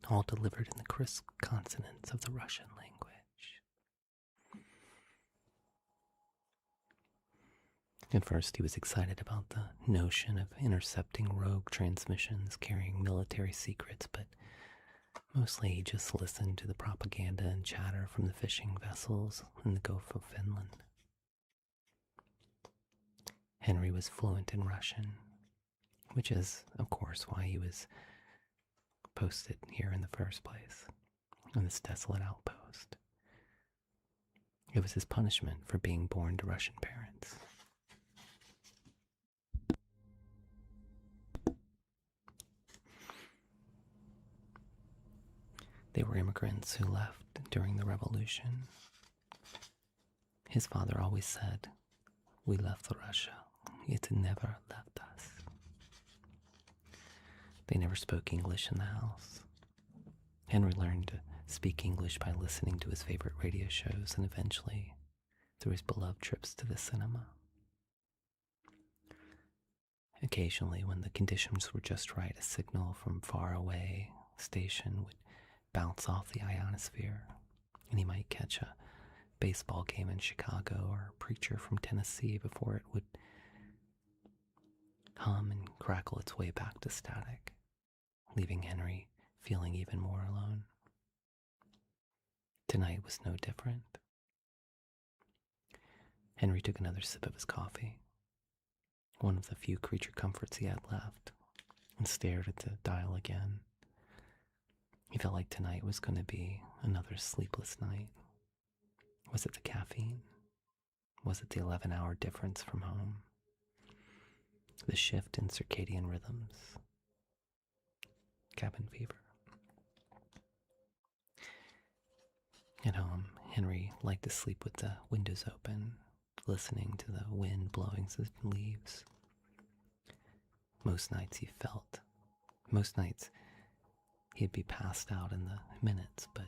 all delivered in the crisp consonants of the Russian language. At first, he was excited about the notion of intercepting rogue transmissions carrying military secrets, but mostly he just listened to the propaganda and chatter from the fishing vessels in the Gulf of Finland. Henry was fluent in Russian, which is, of course, why he was posted here in the first place, on this desolate outpost. It was his punishment for being born to Russian parents. They were immigrants who left during the revolution. His father always said, we left Russia. It never left us. They never spoke English in the house. Henry learned to speak English by listening to his favorite radio shows and eventually through his beloved trips to the cinema. Occasionally, when the conditions were just right, a signal from far away station would bounce off the ionosphere, and he might catch a baseball game in Chicago or a preacher from Tennessee before it would hum and crackle its way back to static, leaving Henry feeling even more alone. Tonight was no different. Henry took another sip of his coffee, one of the few creature comforts he had left, and stared at the dial again. He felt like tonight was going to be another sleepless night. Was it the caffeine? Was it the 11-hour difference from home? The shift in circadian rhythms? Cabin fever? At home, Henry liked to sleep with the windows open, listening to the wind blowing through the leaves. Most nights he'd be passed out in the minutes, but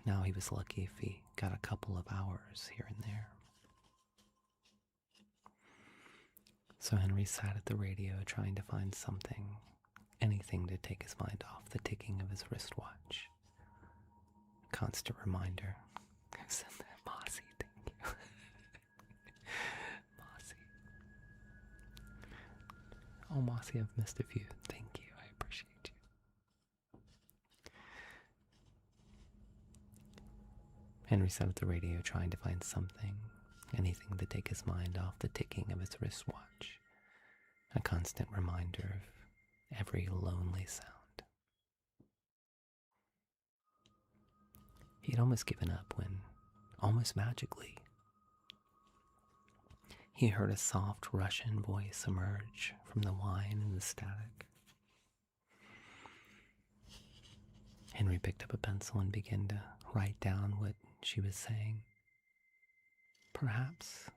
now he was lucky if he got a couple of hours here and there. So Henry sat at the radio trying to find something, anything to take his mind off the ticking of his wristwatch. Constant reminder. Send that Mossy, thank you. Mossy. Oh, Mossy, I've missed a few. Thank you. I appreciate you. Henry sat at the radio trying to find something, anything to take his mind off the ticking of his wristwatch. A constant reminder of every lonely sound. He'd almost given up when, almost magically, he heard a soft Russian voice emerge from the whine and the static. Henry picked up a pencil and began to write down what she was saying. Perhaps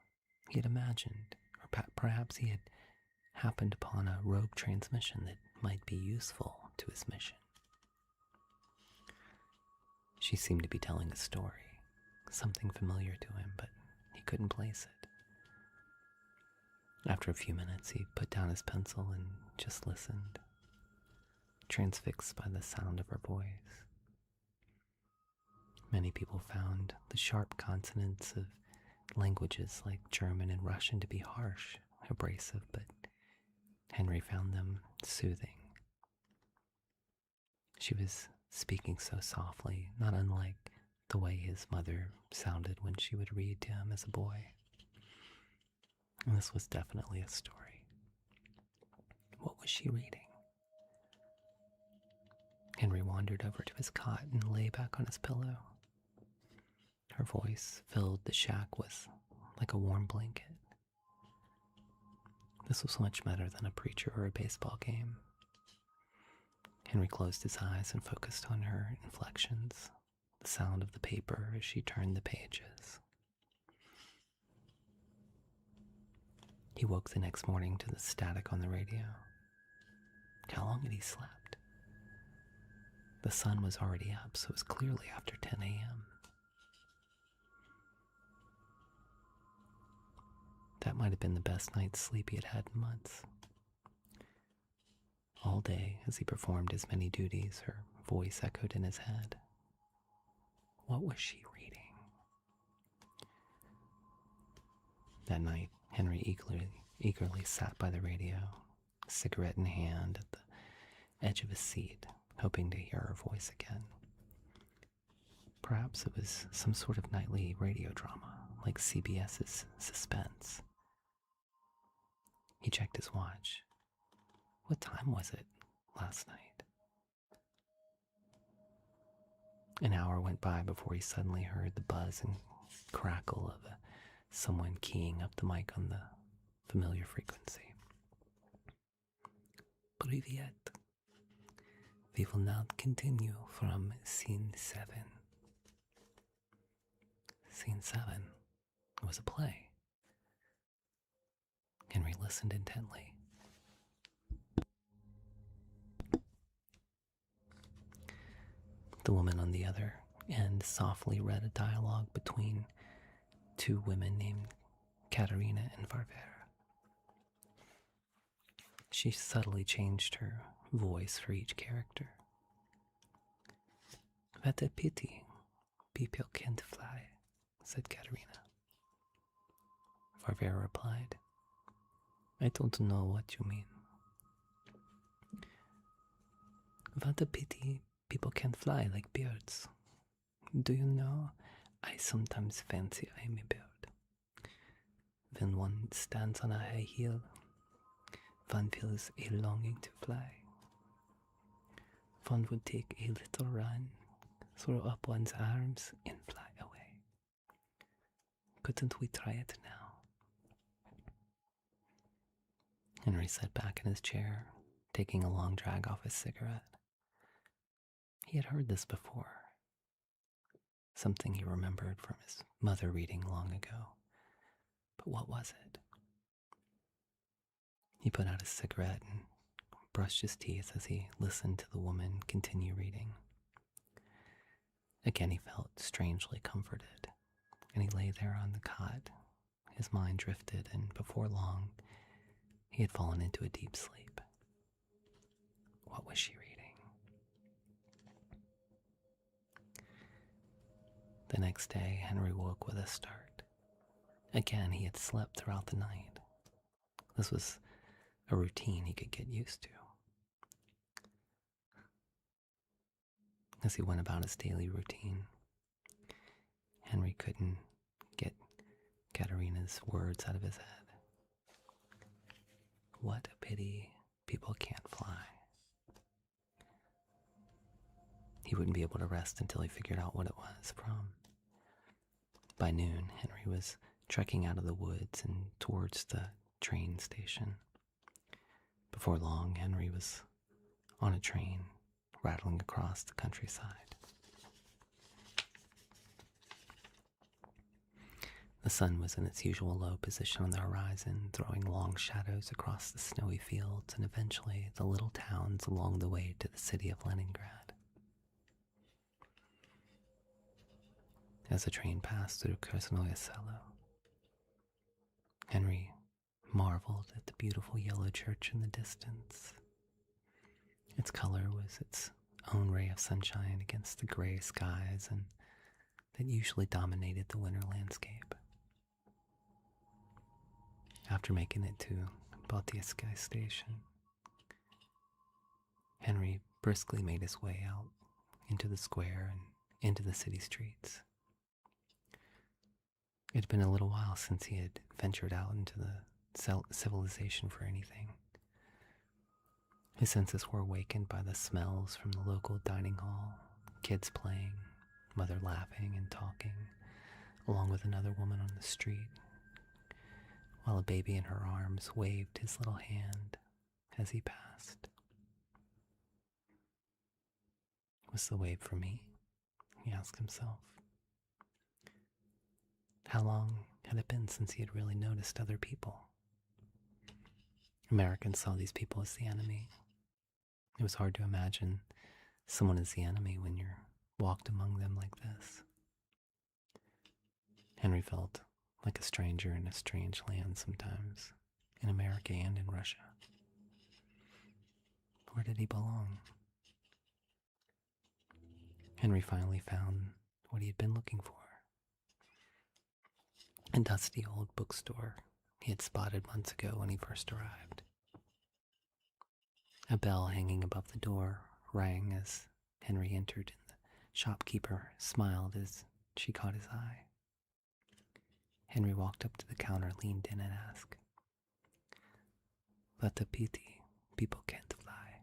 he had imagined, or perhaps he had happened upon a rogue transmission that might be useful to his mission. She seemed to be telling a story, something familiar to him, but he couldn't place it. After a few minutes, he put down his pencil and just listened, transfixed by the sound of her voice. Many people found the sharp consonants of languages like German and Russian to be harsh, abrasive, but Henry found them soothing. She was speaking so softly, not unlike the way his mother sounded when she would read to him as a boy. And this was definitely a story. What was she reading? Henry wandered over to his cot and lay back on his pillow. Her voice filled the shack with like a warm blanket. This was much better than a preacher or a baseball game. Henry closed his eyes and focused on her inflections, the sound of the paper as she turned the pages. He woke the next morning to the static on the radio. How long had he slept? The sun was already up, so it was clearly after 10 a.m. That might have been the best night's sleep he had had in months. All day, as he performed his many duties, her voice echoed in his head. What was she reading? That night, Henry eagerly sat by the radio, a cigarette in hand at the edge of his seat, hoping to hear her voice again. Perhaps it was some sort of nightly radio drama, like CBS's Suspense. He checked his watch. What time was it last night? An hour went by before he suddenly heard the buzz and crackle of someone keying up the mic on the familiar frequency. Privyet. We will now continue from Scene 7. Scene 7 was a play. Henry listened intently. The woman on the other end softly read a dialogue between two women named Katerina and Varvara. She subtly changed her voice for each character. What a pity people can't fly, said Katerina. Varvara replied, I don't know what you mean. What a pity people can't fly like birds. Do you know, I sometimes fancy I am a bird. When one stands on a high hill, one feels a longing to fly. One would take a little run, throw up one's arms, and fly away. Couldn't we try it now? Henry sat back in his chair, taking a long drag off his cigarette. He had heard this before. Something he remembered from his mother reading long ago. But what was it? He put out his cigarette and brushed his teeth as he listened to the woman continue reading. Again he felt strangely comforted, and he lay there on the cot. His mind drifted, and before long, he had fallen into a deep sleep. What was she reading? The next day, Henry woke with a start. Again, he had slept throughout the night. This was a routine he could get used to. As he went about his daily routine, Henry couldn't get Katerina's words out of his head. What a pity people can't fly. he wouldn't be able to rest until he figured out what it was from. By noon, Henry was trekking out of the woods and towards the train station. Before long, Henry was on a train, rattling across the countryside. The sun was in its usual low position on the horizon, throwing long shadows across the snowy fields and eventually the little towns along the way to the city of Leningrad. As the train passed through Krasnoye Selo, Henry marveled at the beautiful yellow church in the distance. Its color was its own ray of sunshine against the gray skies and that usually dominated the winter landscape. After making it to Baltiiskaya station, Henry briskly made his way out into the square and into the city streets. It had been a little while since he had ventured out into the civilization for anything. His senses were awakened by the smells from the local dining hall, kids playing, mother laughing and talking, along with another woman on the street, while a baby in her arms waved his little hand as he passed. Was the wave for me? He asked himself. How long had it been since he had really noticed other people? Americans saw these people as the enemy. It was hard to imagine someone as the enemy when you're walked among them like this. Henry felt like a stranger in a strange land sometimes, in America and in Russia. Where did he belong? Henry finally found what he had been looking for. A dusty old bookstore he had spotted months ago when he first arrived. A bell hanging above the door rang as Henry entered, and the shopkeeper smiled as she caught his eye. Henry walked up to the counter, leaned in, and asked, "What a pity people can't fly."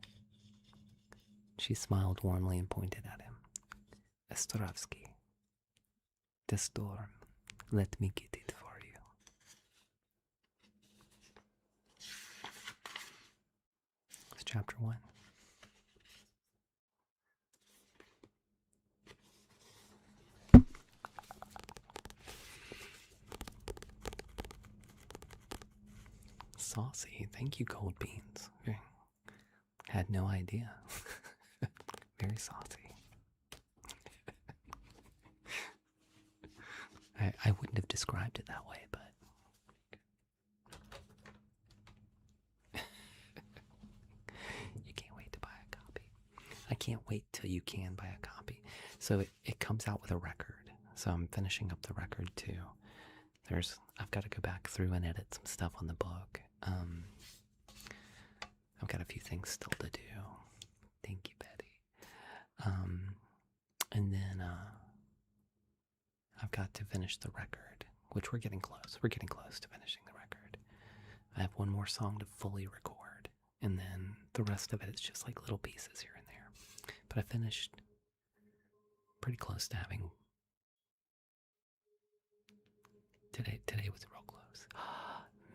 She smiled warmly and pointed at him. "Ostrovsky, the storm, let me get it for you." It's chapter 1. Saucy. Thank you, Cold Beans. Had no idea. Very saucy. I wouldn't have described it that way, but you can't wait to buy a copy. I can't wait till you can buy a copy. So it comes out with a record. So I'm finishing up the record too. I've got to go back through and edit some stuff on the book. I've got a few things still to do. Thank you, Betty. And then I've got to finish the record, which we're getting close. We're getting close to finishing the record. I have one more song to fully record, and then the rest of it is just like little pieces here and there. But I finished pretty close to having. Today was real close.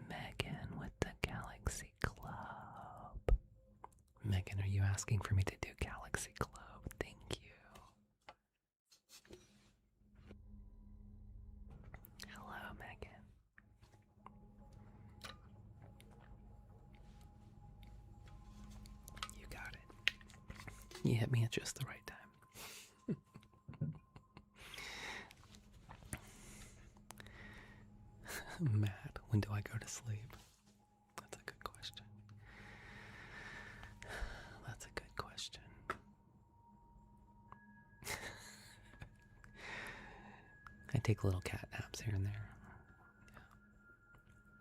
Megan with the Galaxy Club. Megan, are you asking for me to do Galaxy Club? Thank you. Hello, Megan. You got it. You hit me at just the right time. Matt, when do I go to sleep? That's a good question. That's a good question. I take little cat naps here and there.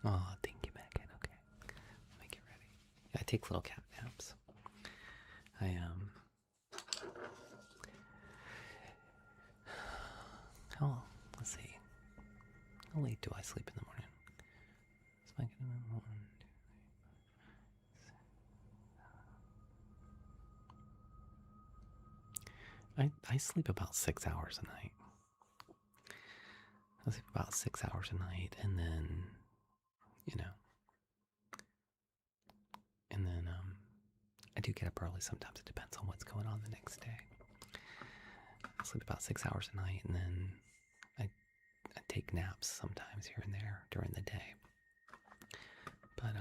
Yeah. Oh, thank you, Megan. Okay. Let me get ready. Yeah, I take little cat naps. Oh, let's see. How late do I sleep in the morning? I sleep about 6 hours a night. I sleep about 6 hours a night, and then, you know, and then I do get up early sometimes. It depends on what's going on the next day. I sleep about 6 hours a night, and then I take naps sometimes here and there during the day. But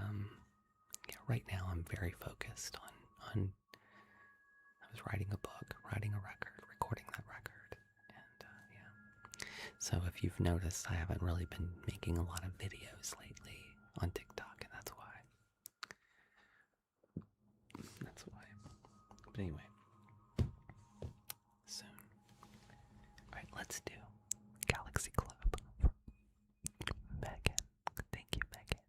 yeah, right now I'm very focused on I was writing a book, writing a record, recording that record, and yeah. So if you've noticed, I haven't really been making a lot of videos lately on TikTok, and that's why. That's why. But anyway, soon. All right, let's do Galaxy Club. Megan, thank you, Megan.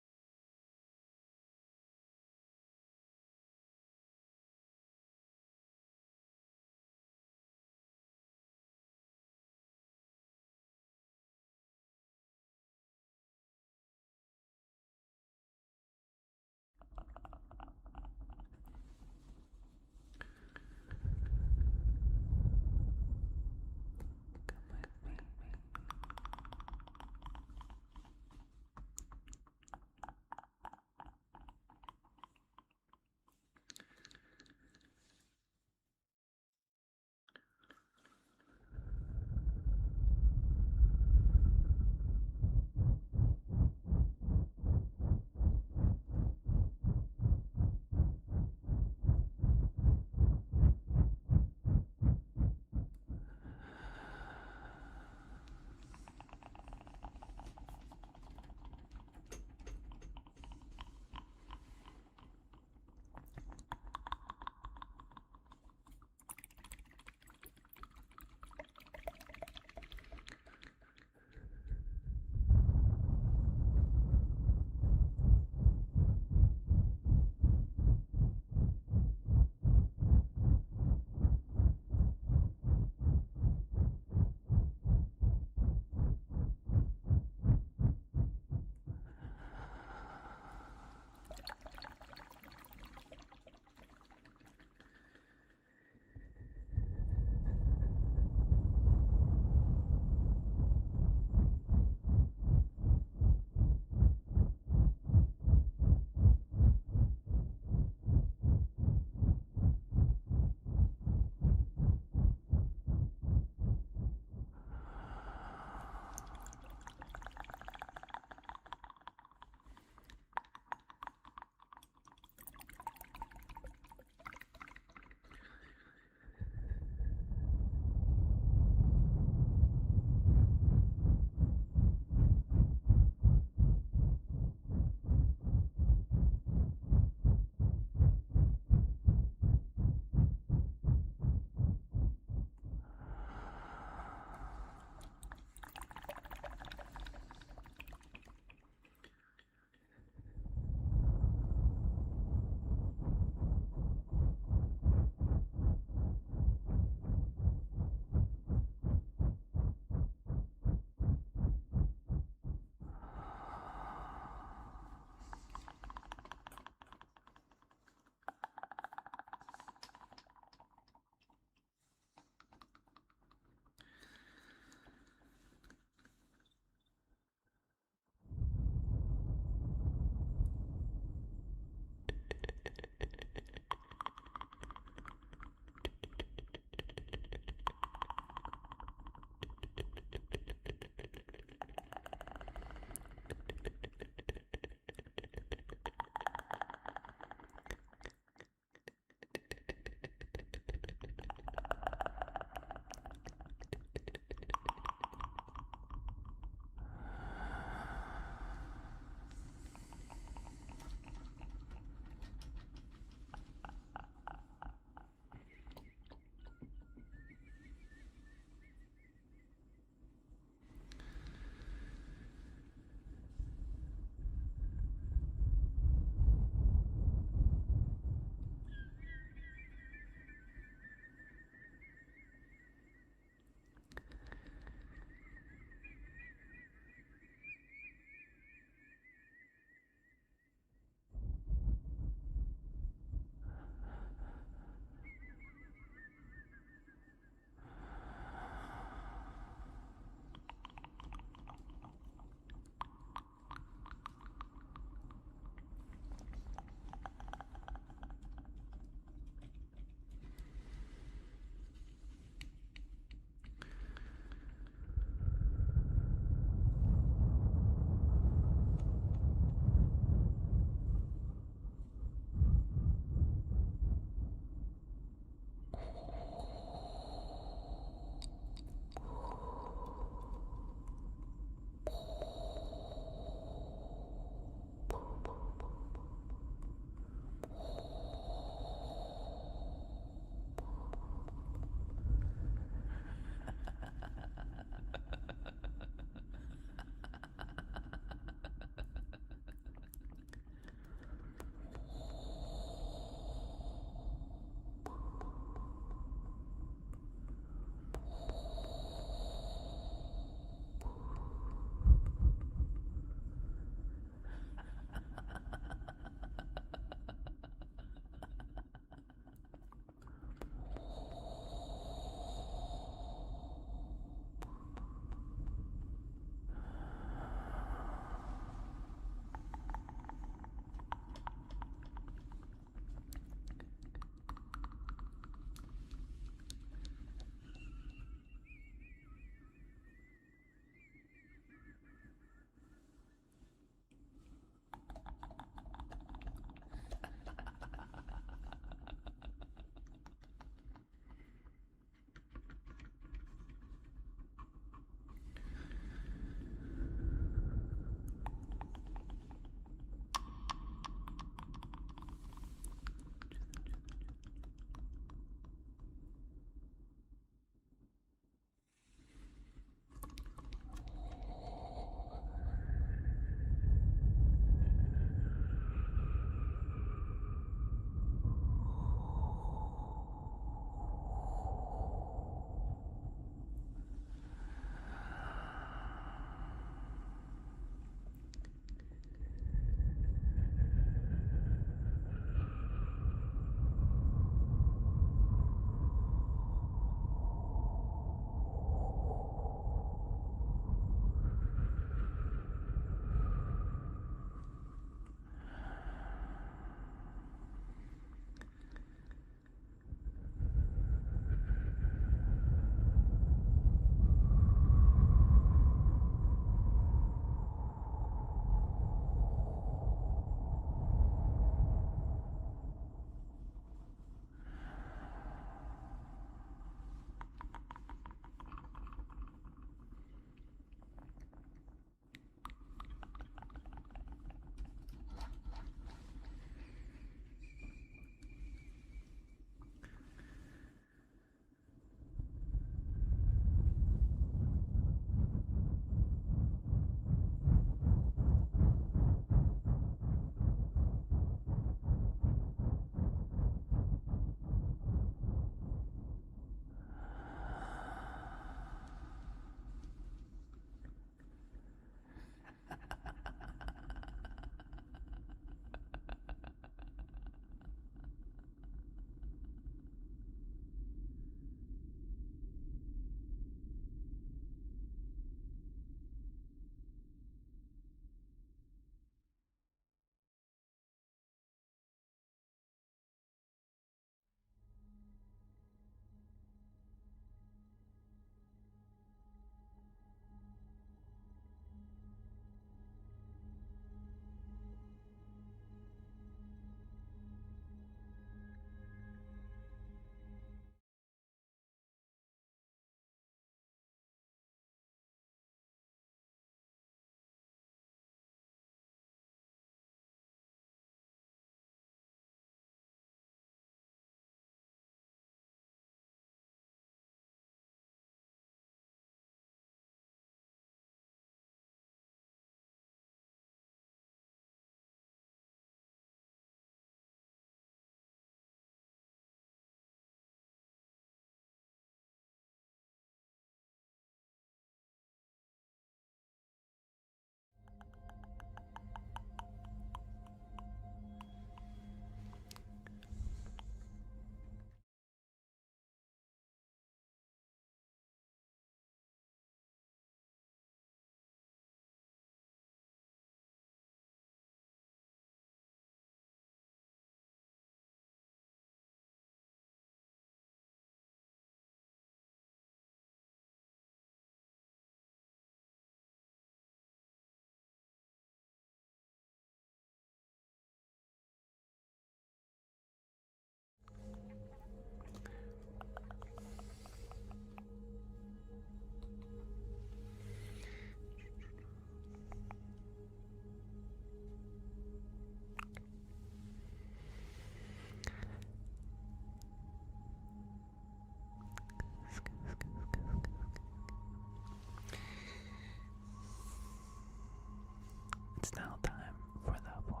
It's now time for the Force.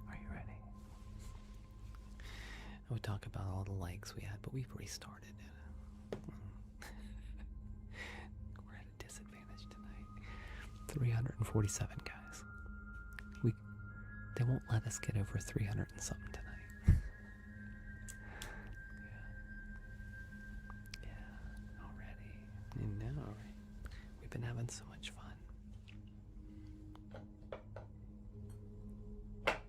Are you ready? I would talk about all the likes we had, but we've restarted it. We're at a disadvantage tonight. 347 guys. They won't let us get over 300 and something tonight. Yeah, already. And now, right? We've been having so much fun. Having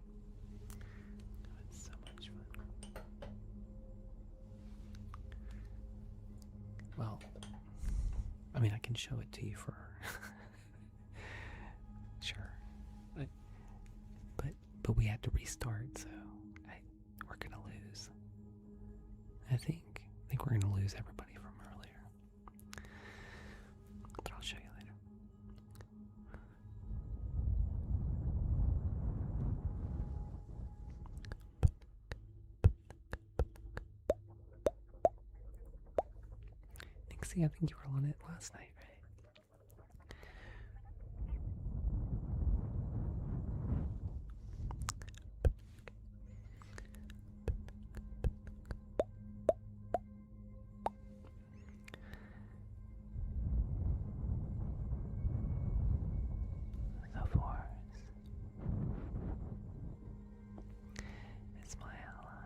so much fun. Well, I mean, I can show it to you for sure. But we had to restart, so we're gonna lose. I think we're gonna lose everybody from earlier. But I'll show you later. Nixie, I think you were on it last night, right? The Force is my ally.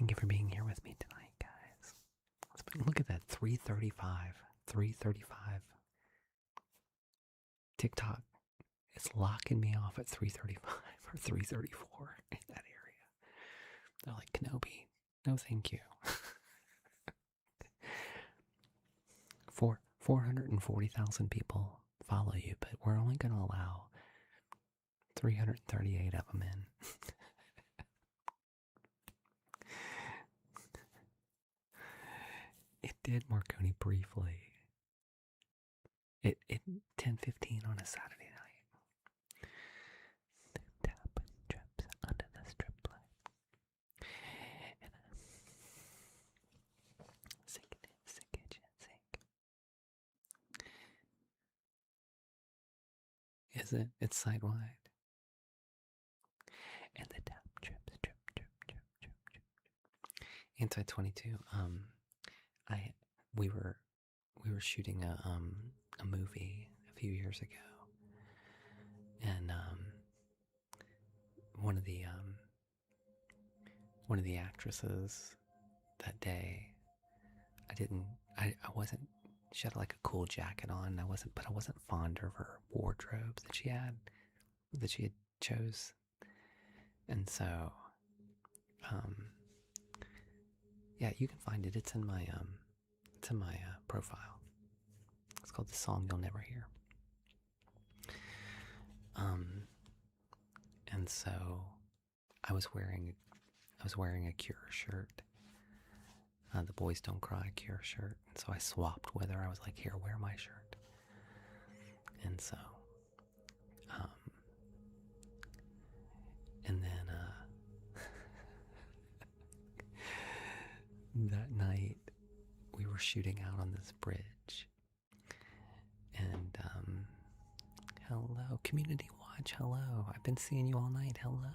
Thank you for being here with me tonight, guys. Look at that, 3:35. 3:35. TikTok is locking me off at 3:35 or 3:34 in that area. They're like, Kenobi, no thank you. 440,000 people follow you, but we're only going to allow 338 of them in. It did, Marconi, briefly. It 10:15 on a Saturday night. Tap trips under the strip light. Sink it in, sink it, sink. Is it? It's side wide. And the tap trips, trip, trip, trip, trip, trip. Anti 22. We were shooting a movie a few years ago, and one of the actresses that day, I wasn't. She had like a cool jacket on. I wasn't fond of her wardrobe that she had chose, and so, yeah, you can find it. It's in my profile. It's called The Song You'll Never Hear. And so I was wearing a Cure shirt, the Boys Don't Cry Cure shirt. And so I swapped with her. I was like, here, wear my shirt. And so, and then that night we were shooting out on this bridge, and hello, Community Watch, hello. I've been seeing you all night, hello.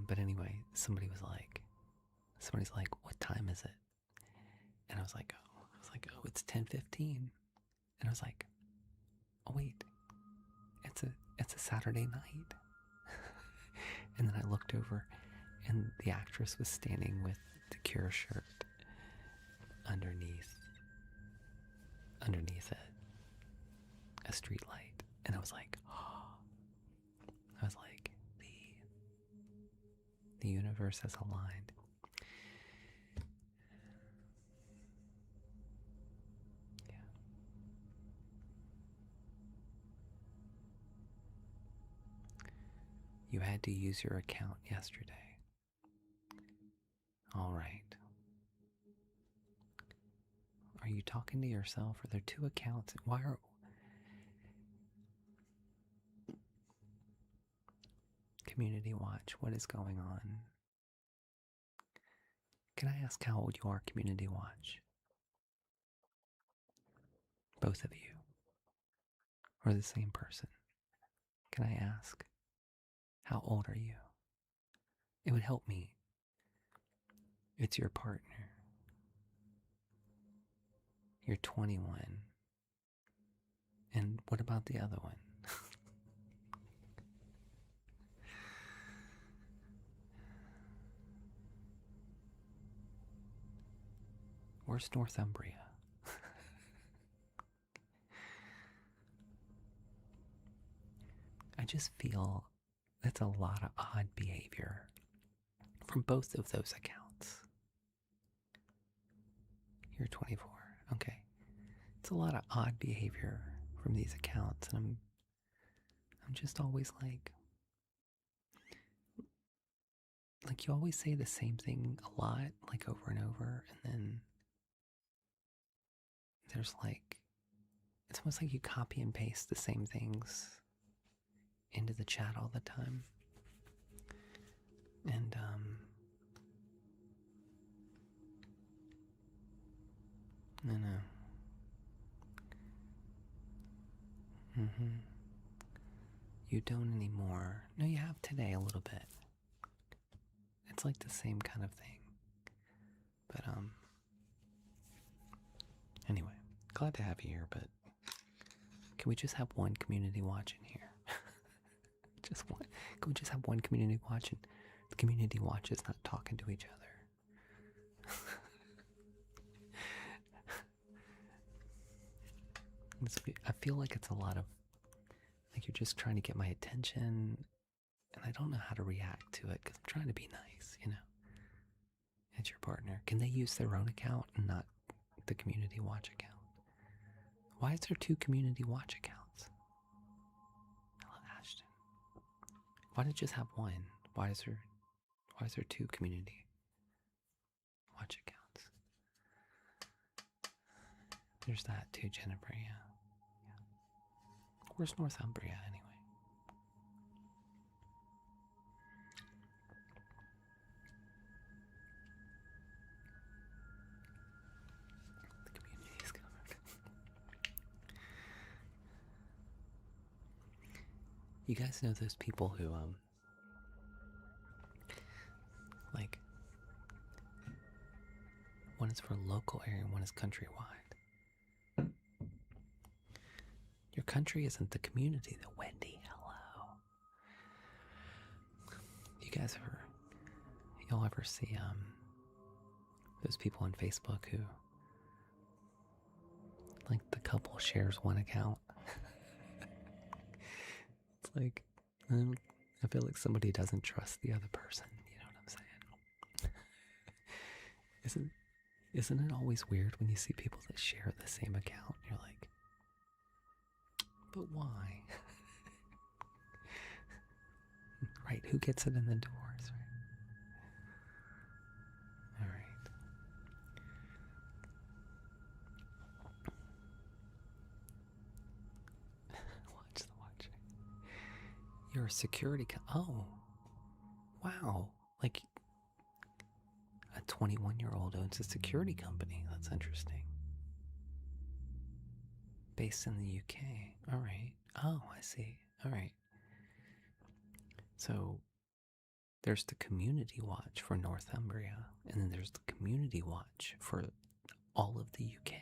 But anyway, somebody's like, what time is it? And I was like, it's 10:15. And I was like, oh wait, it's a Saturday night. And then I looked over, and the actress was standing with the Cure shirt underneath a street light. And I was like, oh. The universe has aligned. Yeah. You had to use your account yesterday. All right. Are you talking to yourself? Are there two accounts? Why are... Community Watch, what is going on? Can I ask how old you are, Community Watch? Both of you. Or the same person? Can I ask? How old are you? It would help me. It's your partner. You're 21. And what about the other one? Where's Northumbria? I just feel that's a lot of odd behavior from both of those accounts. You're 24. Okay. It's a lot of odd behavior from these accounts, and I'm just always like you always say the same thing a lot, like over and over, and then there's like, it's almost like you copy and paste the same things into the chat all the time. And I know. You don't anymore. No, you have today a little bit. It's like the same kind of thing. But anyway, glad to have you here, but can we just have one Community Watch in here? Can we just have one community watch and the community watch is not talking to each other? I feel like it's a lot of, like, you're just trying to get my attention, and I don't know how to react to it because I'm trying to be nice, It's your partner. Can they use their own account and not the community watch account? Why is there 2 community watch accounts? Hello, Ashton. Why did it just have one? Why is there 2 community watch accounts? There's that too, Jennifer, yeah. Where's Northumbria anyway? The community's coming. You guys know those people who, like, one is for local area and one is countrywide. Your country isn't the community, though. Wendy, hello. Y'all ever see, those people on Facebook who, like, the couple shares one account? It's like, I feel like somebody doesn't trust the other person. You know what I'm saying? Isn't it always weird when you see people that share the same account? You're like, but why? Right? Who gets it in the doors? Right? All right. Watch the watching. You're a security. Oh, wow! Like, a 21-year-old owns a security company. That's interesting. Based in the UK. All right. Oh, I see. All right. So there's the community watch for Northumbria, and then there's the community watch for all of the UK.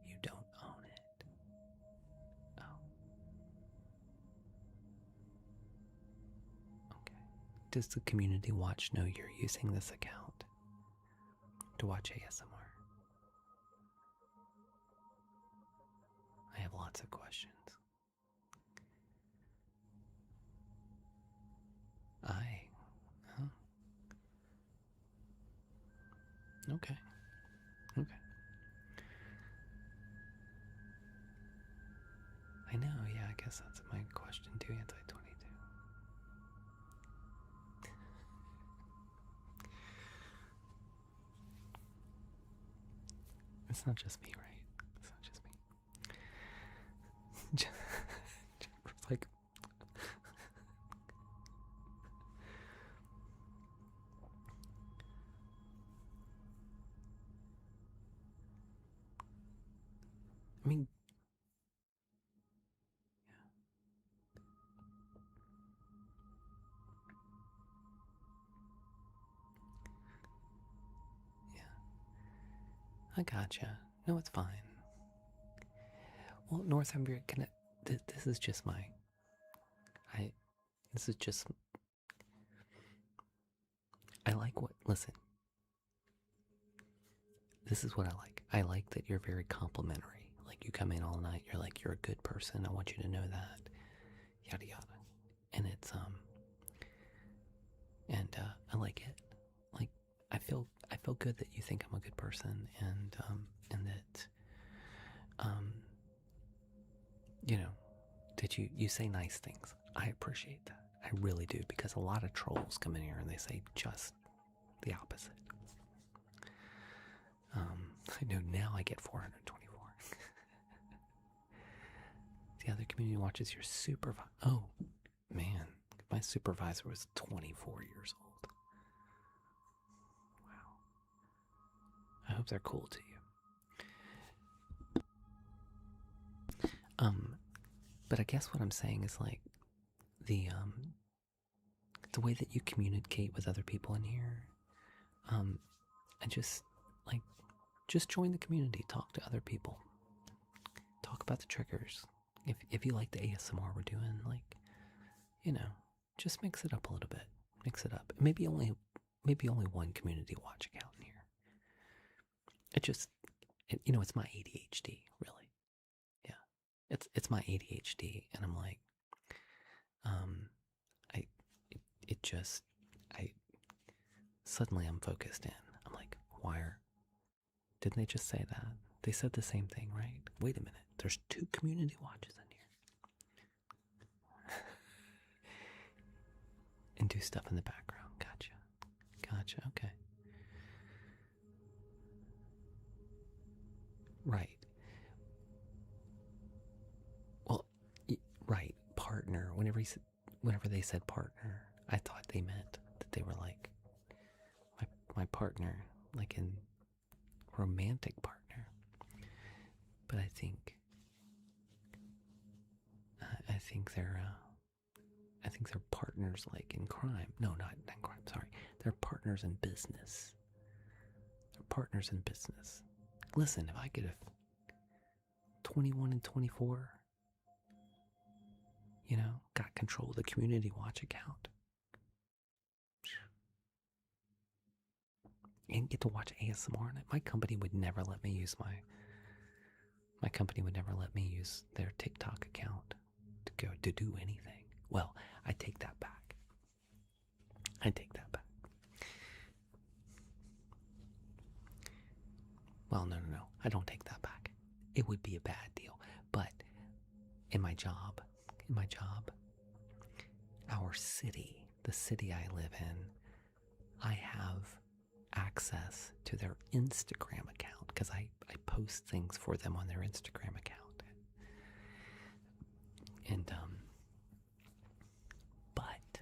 You don't own it. Oh. Okay. Does the community watch know you're using this account to watch ASMR? I have lots of questions. Huh? Okay. I know, yeah, I guess that's my question too, Anti-22. It's not just me, right? It's not just me. Jennifer's like, I mean, yeah. I gotcha. No, it's fine. Well, Northumbria, this is just I like listen, this is what I like. I like that you're very complimentary. Like, you come in all night, you're like, you're a good person, I want you to know that. Yada yada. And it's, I like it. Like, I feel good that you think I'm a good person, and that, that you say nice things. I appreciate that. I really do, because a lot of trolls come in here and they say just the opposite. I know now I get 424. The other community watches your supervisor. Oh, man. My supervisor was 24 years old. Wow. I hope they're cool to you. But I guess what I'm saying is, like, the way that you communicate with other people in here, and just join the community, talk to other people, talk about the triggers, if you like the ASMR we're doing, like, just mix it up a little bit. Mix it up. Maybe only one community watch account in here. It's my ADHD, really. Yeah, it's my ADHD, and I'm like, I, it just, I suddenly I'm focused in. I'm like, didn't they just say that? They said the same thing, right? Wait a minute. There's 2 community watches in here. And do stuff in the background. Gotcha. Okay. Right. Well, right. Partner. Whenever they said partner, I thought they meant that they were like my partner, like in romantic partner. But I think they're partners like in crime. No, not in crime. Sorry, they're partners in business. They're partners in business. Listen, if I could have 21 and 24, got control of the community watch account, and get to watch ASMR on it, my company would never let me use their TikTok account to do anything. Well, I take that back. Well, no. I don't take that back. It would be a bad deal. But in my job, our city, the city I live in, I have access to their Instagram account because I post things for them on their Instagram account. And, but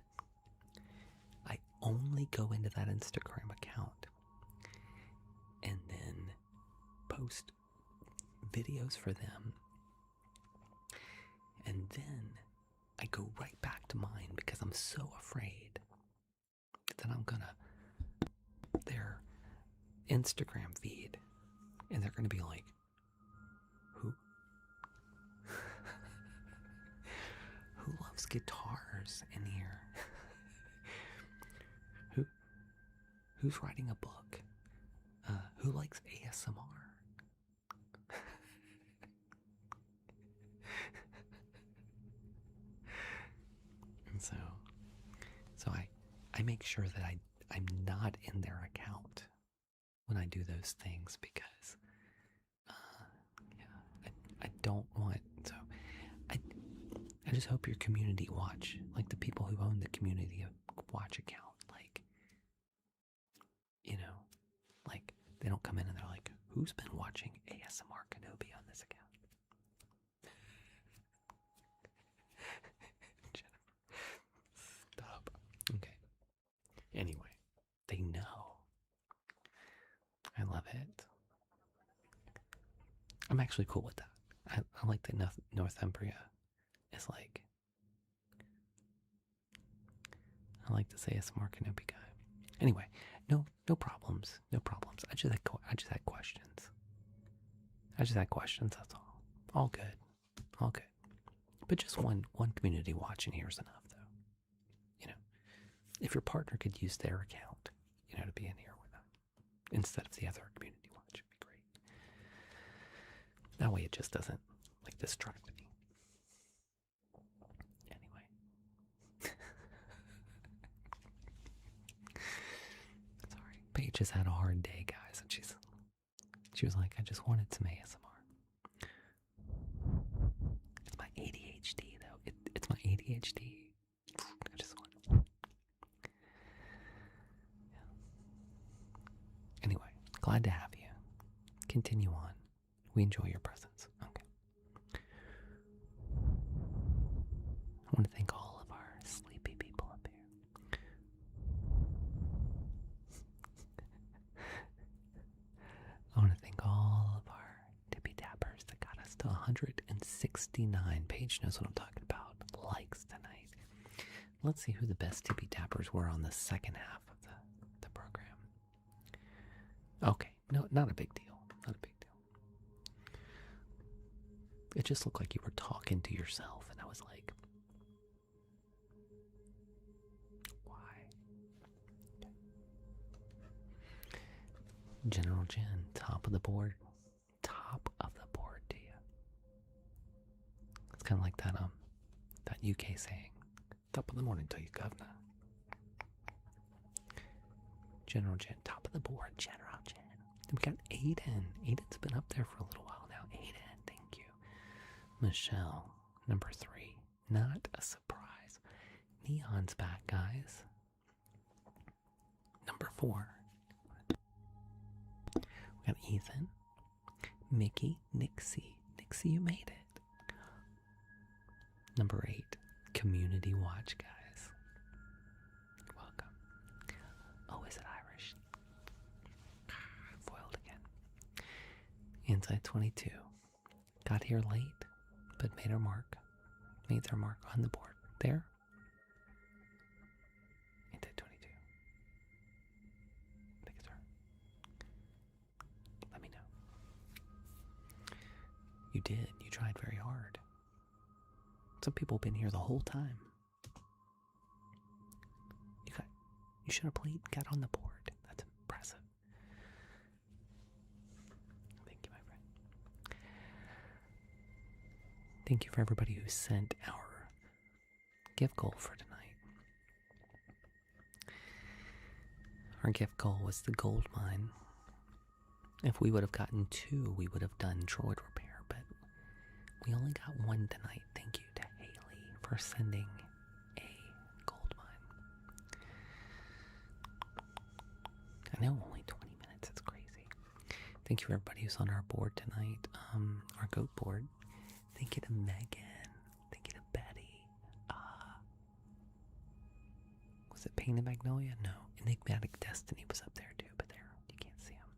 I only go into that Instagram account and then post videos for them. And then I go right back to mine because I'm so afraid that I'm gonna their Instagram feed and they're gonna be like, who loves guitars in here? Who's writing a book? Who likes ASMR? And so I make sure that I'm not in their account when I do those things because I don't want. So I just hope your community watch, like the people who own the community watch account, like they don't come in and they're like, who's been watching ASMR Kenobi on this account? Stop. Okay. Anyway, they know. I love it. I'm actually cool with that. I like that Northumbria is like. I like to say a smart Kenobi guy. Anyway, no problems. No problems. I just had questions. That's all. All good. But just one community watch in here is enough, though. If your partner could use their account, to be in here with them instead of the other community watch, it'd be great. That way, it just doesn't distract me. Anyway. Sorry. Paige has had a hard day, guys, and she was like, I just wanted some ASMR. It's my ADHD, though. It's my ADHD. I just want. Yeah. Anyway, glad to have you. Continue on. We enjoy your presence. Okay. I want to thank all of our sleepy people up here. I want to thank all of our tippy tappers that got us to 169. Paige knows what I'm talking about. Likes tonight. Let's see who the best tippy tappers were on the second half of the program. Okay, no, not a big deal. It just looked like you were talking to yourself, and I was like, why? General Jen, top of the board. Top of the board to you. It's kind of like that UK saying, top of the morning to you, governor. General Jen, top of the board, General Jen. We got Aiden. Aiden's been up there for a little while now. Aiden, thank you. Michelle, number 3. Not a surprise. Neon's back, guys. Number 4. We got Ethan, Mickey, Nixie. Nixie, you made it. Number 8. Community Watch, guys. Welcome. Oh, is it Irish? Foiled again. Inside 22. Got here late, but made their mark on the board. There. Inside 22. I think it's her. Let me know. You did. You tried very hard. Some people have been here the whole time. You should have got on the board. That's impressive. Thank you, my friend. Thank you for everybody who sent our gift goal for tonight. Our gift goal was the gold mine. If we would have gotten 2, we would have done droid repair, but we only got 1 tonight. Thank you to Haley for sending a gold mine. I know, only 20 minutes. It's crazy. Thank you for everybody who's on our board tonight. Our goat board. Thank you to Megan. Thank you to Betty. Was it Painted Magnolia? No. Enigmatic Destiny was up there too, but there, you can't see him.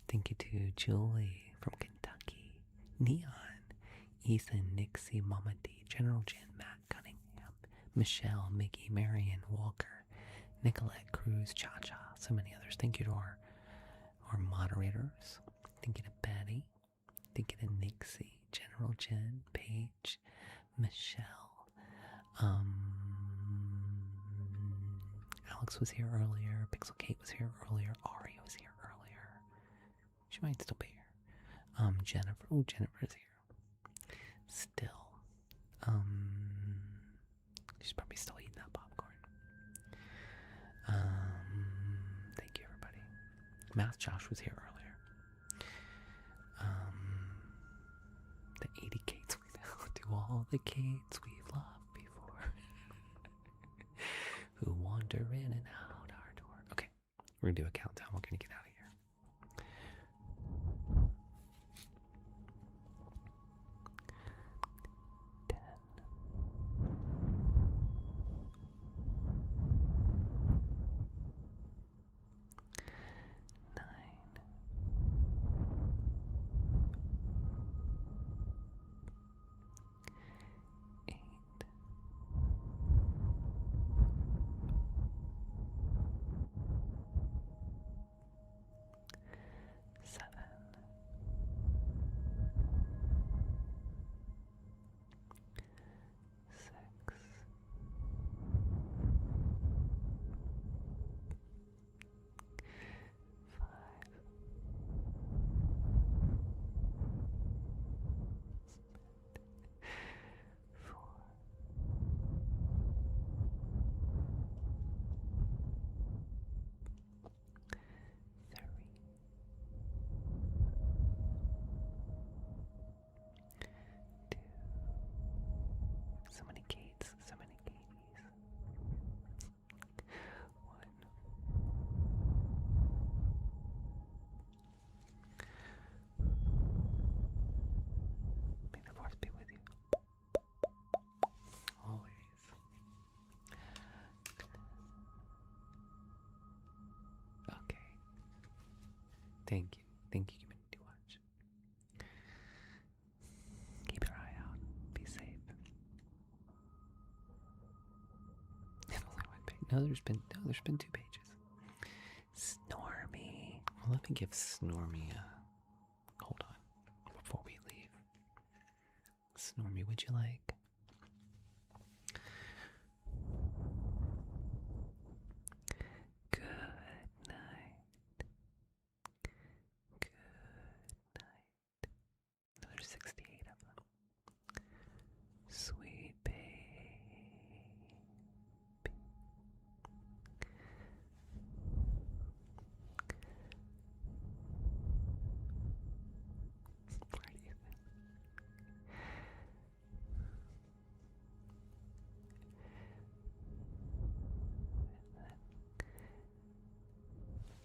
Thank you to Julie from Kentucky. Neon. Ethan, Nixie, Mama D, General Jen, Matt Cunningham, Michelle, Mickey, Marion, Walker, Nicolette, Cruz, Cha-Cha, so many others. Thank you to our moderators. Thank you to Betty. Thank you to Nixie, General Jen, Paige, Michelle. Alex was here earlier. Pixel Kate was here earlier. Ari was here earlier. She might still be here. Jennifer. Oh, Jennifer's here. Still. She's probably still eating that popcorn. Thank you, everybody. Math Josh was here earlier. The 80 Kates we know. To all the Kates we've loved before. Who wander in and out our door. Okay, we're gonna do a countdown. We're gonna get out of here. 10. 9. 8. 7. 6. 5. 4. 3. 2. So many Kates, so many Katies. 1. May the force be with you. Always. Okay. Thank you. Thank you, Community Watch. Keep your eye out. Be safe. And only 1 page. No, there's been 2 pages. Snormy. Well, let me give Snormy a hold on before we leave. Stormy, would you like? Good night. Good night. Another 68 of them. Sweet baby. Where do you think?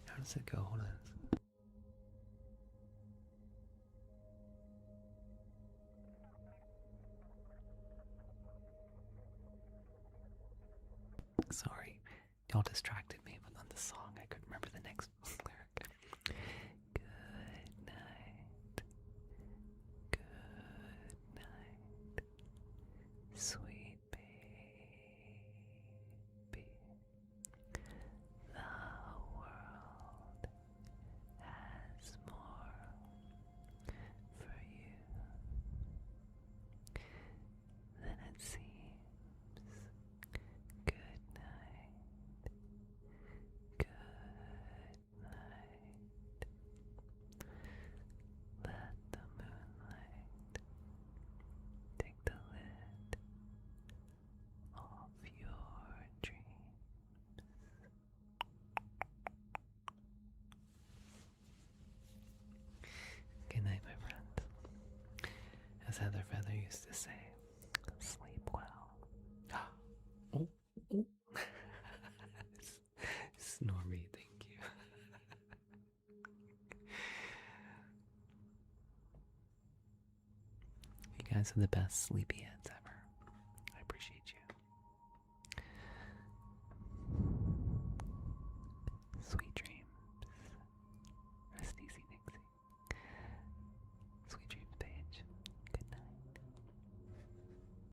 How does it go? Hold on. Sorry, y'all distracted me with on the song. I couldn't remember the next lyric. Good night. Good night. Sweet baby. The world has more for you than it seems. Good night. Good night. Let the moonlight take the lid off your dreams. Good night, my friend. As Heather Feather used to say, sleep well. Oh, oh. Snormy, thank you. You guys are the best sleepyheads ever.